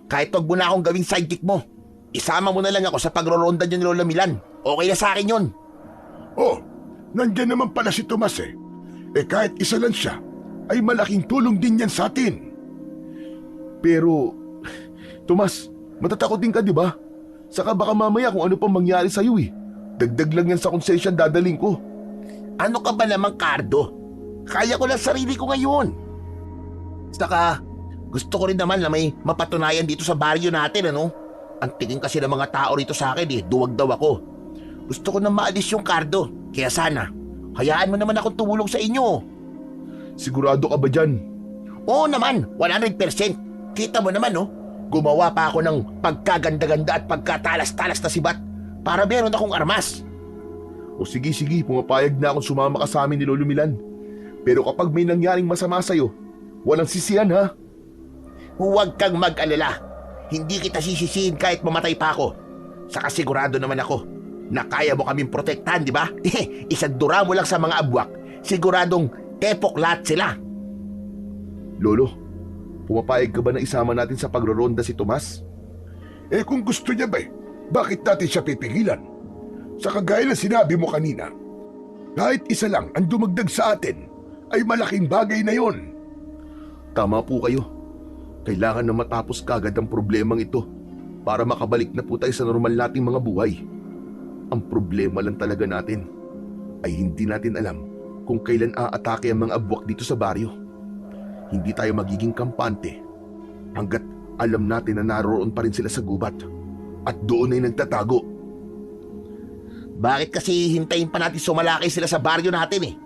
kahit wag mo na akong gawing sidekick mo, isama mo na lang ako sa pagroronda niyo ni Lola Milan. Okay na sa akin yun. Oh, nandyan naman pala si Tomas eh. Kahit isa lang siya, ay malaking tulong din yan sa atin. Pero, Tomas, matatakotin ka di ba? Saka baka mamaya kung ano pang mangyari sa'yo eh. Dagdag lang yan sa konsensya dadaling ko. Ano ka ba naman, Cardo? Kaya ko lang sarili ko ngayon. Saka, gusto ko rin naman na may mapatunayan dito sa baryo natin, ano? Ang tingin kasi ng mga tao rito sa akin duwag daw ako. Gusto ko na maalis yung Cardo. Kaya sana, hayaan mo naman akong tumulong sa inyo. Sigurado ka ba dyan? Oo naman, 100%. Kita mo naman, no? Gumawa pa ako ng pagkaganda-ganda at pagkatalas-talas na sibat para meron akong armas. O sige, pumapayag na akong sumama ka sa amin ni Lolo Milan. Pero kapag may nangyaring masama sa'yo, walang sisihan ha. Huwag kang mag-alala. Hindi kita sisisihin kahit mamatay pa ako. Saka sigurado naman ako na kaya mo kaming protektahan, di ba? Isadura mo lang sa mga abwak, siguradong tepok lahat sila. Lolo, pumapayag ka ba na isama natin sa pagroronda si Tomas? Kung gusto niya ba bakit natin siya pipigilan? Sa kagaya ng sinabi mo kanina, kahit isa lang ang dumagdag sa atin, ay malaking bagay na yon. Tama po kayo. Kailangan na matapos kagad ang problemang ito para makabalik na po tayo sa normal nating mga buhay. Ang problema lang talaga natin ay hindi natin alam kung kailan aatake ang mga abwak dito sa baryo. Hindi tayo magiging kampante hanggat alam natin na naroon pa rin sila sa gubat at doon ay nagtatago. Bakit kasi hintayin pa natin sumalakay sila sa baryo natin?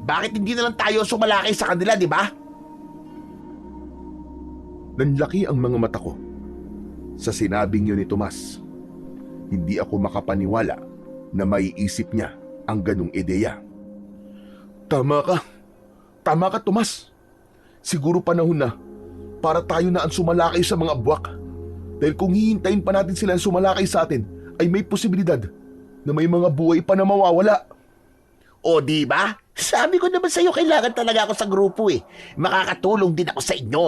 Bakit hindi na lang tayo sumalakay sa kanila, di ba? Nanlaki ang mga mata ko sa sinabing yun ni Tomas. Hindi ako makapaniwala na maiisip niya ang ganong ideya. Tama ka Tomas. Siguro panahon na para tayo na ang sumalakay sa mga abwak. Dahil kung hihintayin pa natin sila ang sumalakay sa atin, ay may posibilidad na may mga buhay pa na mawawala. O di ba? Sabi ko naman sa'yo, kailangan talaga ako sa grupo Makakatulong din ako sa inyo.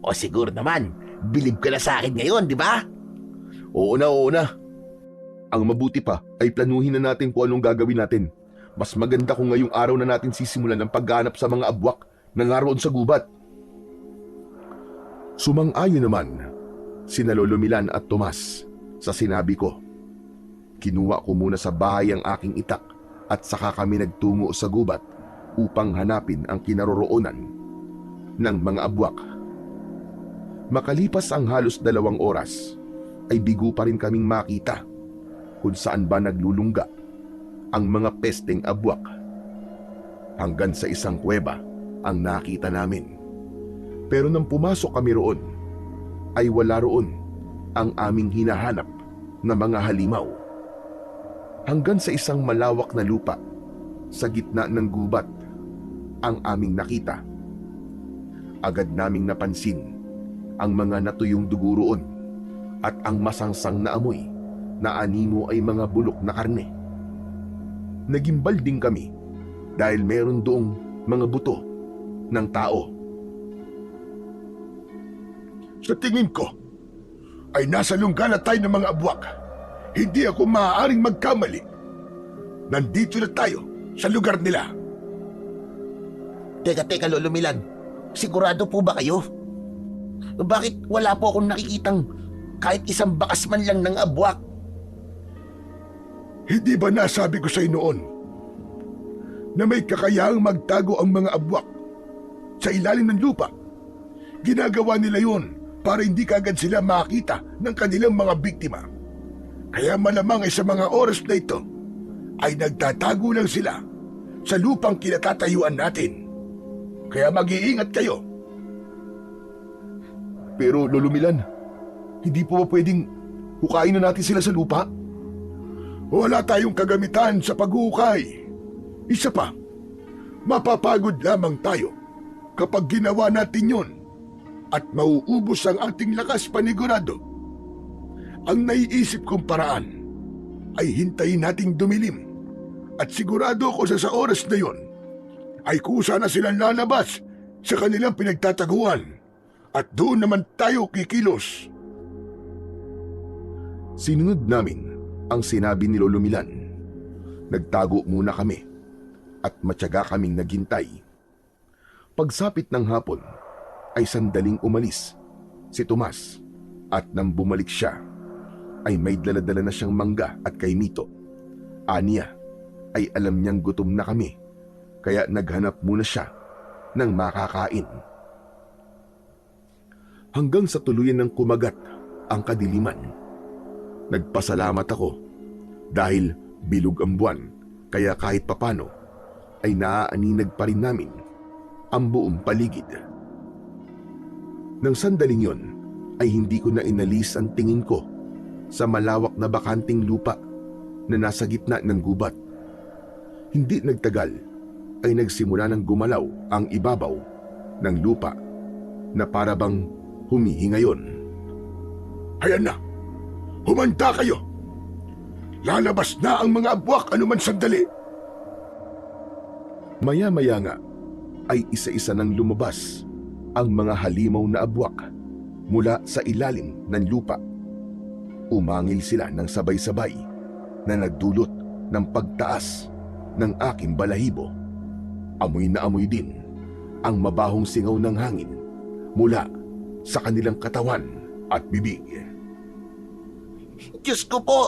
O siguro naman, bilib ka na sa akin ngayon, di ba? Oo na. Ang mabuti pa ay planuhin na natin kung anong gagawin natin. Mas maganda kung ngayong araw na natin sisimulan ang pagganap sa mga abwak na naroon sa gubat. Sumang-ayon naman sina Lolo Milan at Tomas sa sinabi ko. Kinuha ko muna sa bahay ang aking itak at saka kami nagtungo sa gubat upang hanapin ang kinaroroonan ng mga abwak. Makalipas ang halos 2 oras, ay bigo pa rin kaming makita kung saan ba naglulungga ang mga pesteng abwak. Hanggang sa isang kuweba ang nakita namin. Pero nang pumasok kami roon, ay wala roon ang aming hinahanap na mga halimaw. Hanggang sa isang malawak na lupa sa gitna ng gubat ang aming nakita. Agad naming napansin ang mga natuyong dugo roon at ang masangsang na amoy na animo ay mga bulok na karne. Nagimbal din kami dahil meron doong mga buto ng tao. Sa tingin ko, ay nasa lungga na tayo ng mga abwak. Hindi ako maaaring magkamali. Nandito na tayo sa lugar nila. Teka, Lolo Milan. Sigurado po ba kayo? Bakit wala po akong nakikitang kahit isang bakas man lang ng abwak? Hindi ba nasabi ko sa noon na may kakayahang magtago ang mga abwak sa ilalim ng lupa? Ginagawa nila yon para hindi kagad sila makita ng kanilang mga biktima. Kaya malamang ay sa mga oras na ito ay nagtatago lang sila sa lupang kinatatayuan natin. Kaya mag-iingat kayo. Pero Lolo Milan, hindi po ba pwedeng hukayin na natin sila sa lupa? Wala tayong kagamitan sa paghuhukay. Isa pa, mapapagod lamang tayo kapag ginawa natin yon at mauubos ang ating lakas panigurado. Ang naiisip kong paraan ay hintayin nating dumilim at sigurado ko sa oras na yon ay kusa na silang lalabas sa kanilang pinagtataguan at doon naman tayo kikilos. Sinunod namin ang sinabi ni Lolo Milan. Nagtago muna kami at matyaga kaming naghintay. Pagsapit ng hapon ay sandaling umalis si Tomas at nang bumalik siya ay may dala-dala na siyang mangga at kaimito. Aniya, ay alam niyang gutom na kami, kaya naghanap muna siya ng makakain. Hanggang sa tuluyan ng kumagat ang kadiliman. Nagpasalamat ako dahil bilog ang buwan, kaya kahit papano ay naaaninag pa rin namin ang buong paligid. Nang sandaling yon ay hindi ko na inalis ang tingin ko sa malawak na bakanting lupa na nasa gitna ng gubat. Hindi nagtagal ay nagsimula ng gumalaw ang ibabaw ng lupa na para bang humihingayon. Ayan na! Humanda kayo! Lalabas na ang mga abwak anuman sandali! Maya-maya nga ay isa-isa nang lumabas ang mga halimaw na abwak mula sa ilalim ng lupa. Umangil sila ng sabay-sabay na nagdulot ng pagtaas ng aking balahibo. Amoy na amoy din ang mabahong singaw ng hangin mula sa kanilang katawan at bibig. Diyos ko po!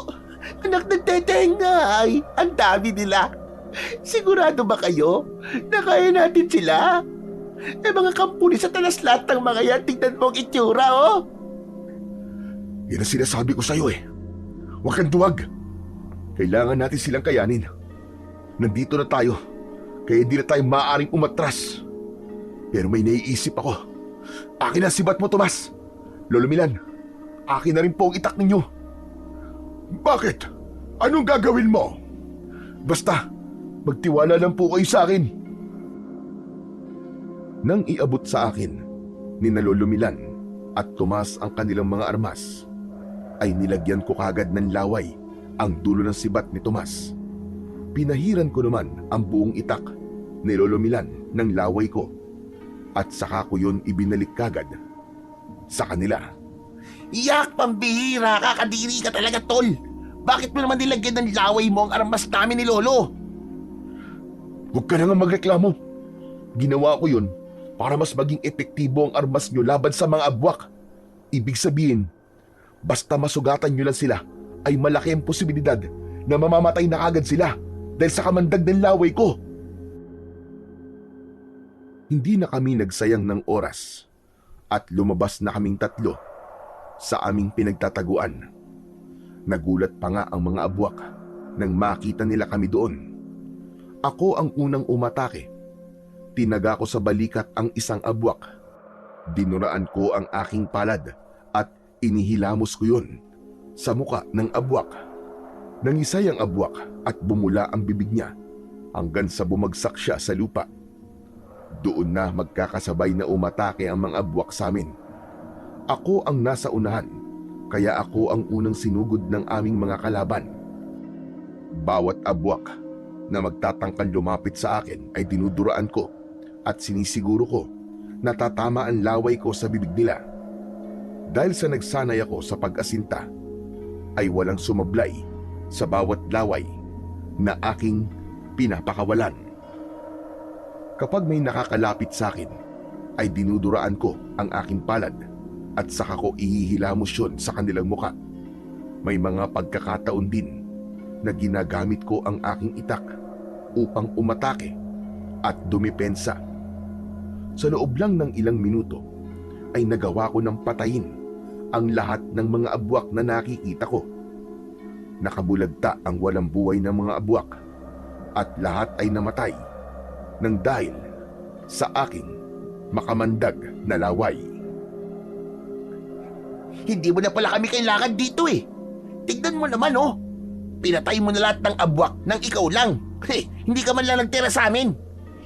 Anak ng tetengay! Ang dami nila! Sigurado ba kayo na kaya natin sila? Mga kampuni sa talas lahat ng mga yan, tignan mo ang itsura, oh! Yan ang sinasabi ko sa'yo eh. Huwag kang duwag. Kailangan natin silang kayanin. Nandito na tayo, kaya hindi na tayo maaaring umatras. Pero may naiisip ako. Akin na sibat mo, Tomas. Lolo Milan, akin na rin po ang itak ninyo. Bakit? Anong gagawin mo? Basta, magtiwala lang po kayo sa akin. Nang iabot sa akin ni Lolo Milan at Tomas ang kanilang mga armas, ay nilagyan ko kagad ng laway ang dulo ng sibat ni Tomas. Pinahiran ko naman ang buong itak ni Lolo Milan ng laway ko at saka ko yun ibinalik kagad sa kanila. Yak, pambihira! Kakadiri ka talaga, tol! Bakit mo naman nilagyan ng laway mo ang armas namin ni Lolo? Huwag ka na nga magreklamo. Ginawa ko yun para mas maging epektibo ang armas nyo laban sa mga abwak. Ibig sabihin, basta masugatan nyo lang sila, ay malaki ang posibilidad na mamamatay na agad sila dahil sa kamandag ng laway ko. Hindi na kami nagsayang ng oras at lumabas na kaming tatlo sa aming pinagtataguan. Nagulat pa nga ang mga abwak nang makita nila kami doon. Ako ang unang umatake. Tinaga ko sa balikat ang isang abwak. Dinuraan ko ang aking palad at inihilamos ko yun sa muka ng abwak. Nangisay ang abwak at bumula ang bibig niya hanggang sa bumagsak siya sa lupa. Doon na magkakasabay na umatake ang mga abwak sa amin. Ako ang nasa unahan, kaya ako ang unang sinugod ng aming mga kalaban. Bawat abwak na magtatangkang lumapit sa akin ay dinuduraan ko at sinisiguro ko na tatama ang laway ko sa bibig nila. Dahil sa nagsanay ako sa pag-asinta, ay walang sumablay sa bawat laway na aking pinapakawalan. Kapag may nakakalapit sa akin, ay dinuduraan ko ang aking palad at saka ko ihihilamos yun sa kanilang muka. May mga pagkakataon din na ginagamit ko ang aking itak upang umatake at dumipensa. Sa loob lang ng ilang minuto ay nagawa ko ng patayin ang lahat ng mga abwak na nakikita ko. Nakabulagta ang walang buhay ng mga abwak at lahat ay namatay nang dahil sa aking makamandag na laway. Hindi mo na pala kami kailangan dito eh. Tignan mo naman, oh. Pinatay mo na lahat ng abwak nang ikaw lang. Hindi ka man lang nagtira sa amin.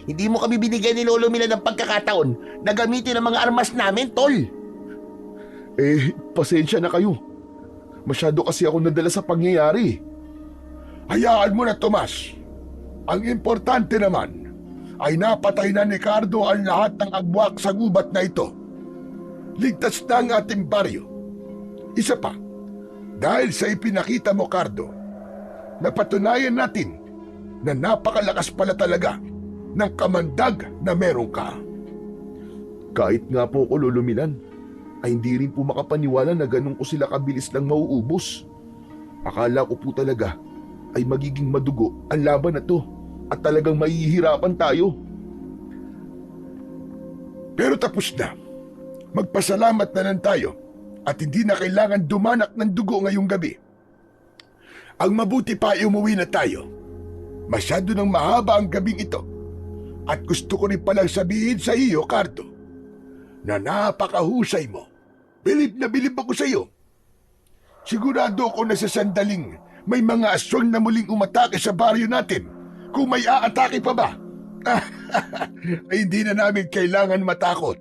Hindi mo kami binigyan ni Lolo Milan ng pagkakataon na gamitin ang mga armas namin, tol. Pasensya na kayo. Masyado kasi ako nadala sa pangyayari. Hayaan mo na, Tomas. Ang importante naman ay napatay na ni Cardo ang lahat ng abwak sa gubat na ito. Ligtas na ang ating baryo. Isa pa, dahil sa ipinakita mo, Cardo, napatunayan natin na napakalakas pala talaga ng kamandag na meron ka. Kahit nga po ko, Lolo Milan, ay hindi rin po makapaniwala na ganun ko sila kabilis lang mauubos. Akala ko po talaga ay magiging madugo ang laban na to at talagang mahihirapan tayo. Pero tapos na. Magpasalamat na lang tayo at hindi na kailangan dumanak ng dugo ngayong gabi. Ang mabuti pa ay umuwi na tayo. Masyado nang mahaba ang gabing ito. At gusto ko rin palang sabihin sa iyo, Cardo, na napakahusay mo. Bilib na bilib ako sa iyo. Sigurado ako na sa sandaling may mga aswang na muling umatake sa baryo natin. Kung may aatake pa ba? Ay hindi na namin kailangan matakot.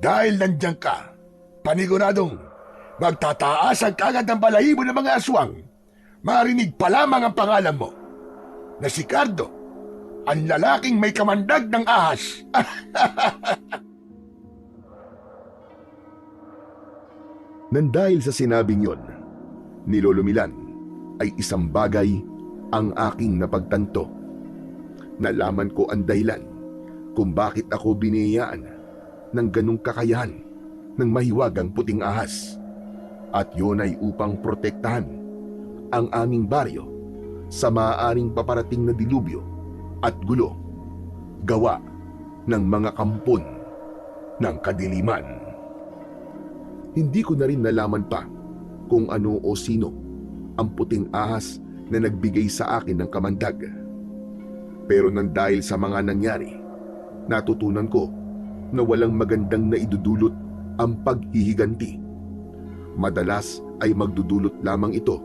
Dahil nandiyan ka, paniguradong magtataas ang kagad ng balahibo ng mga aswang. Marinig pa lamang ang pangalan mo, na si Cardo, ang lalaking may kamandag ng ahas. Nang dahil sa sinabing yon, ni Lolo Milan ay isang bagay ang aking napagtanto. Nalaman ko ang dahilan kung bakit ako biniyayaan ng ganong kakayahan ng mahiwagang puting ahas. At yun ay upang protektahan ang aming baryo sa maaaring paparating na dilubyo at gulo gawa ng mga kampon ng kadiliman. Hindi ko na rin nalaman pa kung ano o sino ang puting ahas na nagbigay sa akin ng kamandag. Pero nang dahil sa mga nangyari, natutunan ko na walang magandang naidudulot ang paghihiganti. Madalas ay magdudulot lamang ito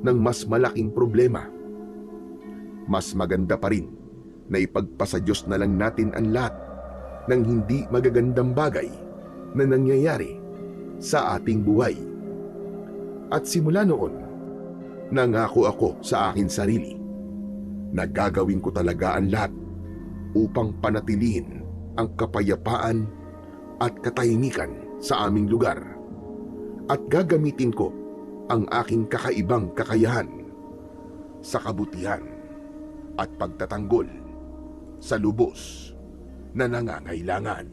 ng mas malaking problema. Mas maganda pa rin na ipagpasa Diyos na lang natin ang lahat ng hindi magagandang bagay na nangyayari sa ating buhay. At simula noon, nangako ako sa akin sarili na gagawin ko talaga ang lahat upang panatilihin ang kapayapaan at katahimikan sa aming lugar. At gagamitin ko ang aking kakaibang kakayahan sa kabutihan at pagtatanggol sa lubos na nangangailangan.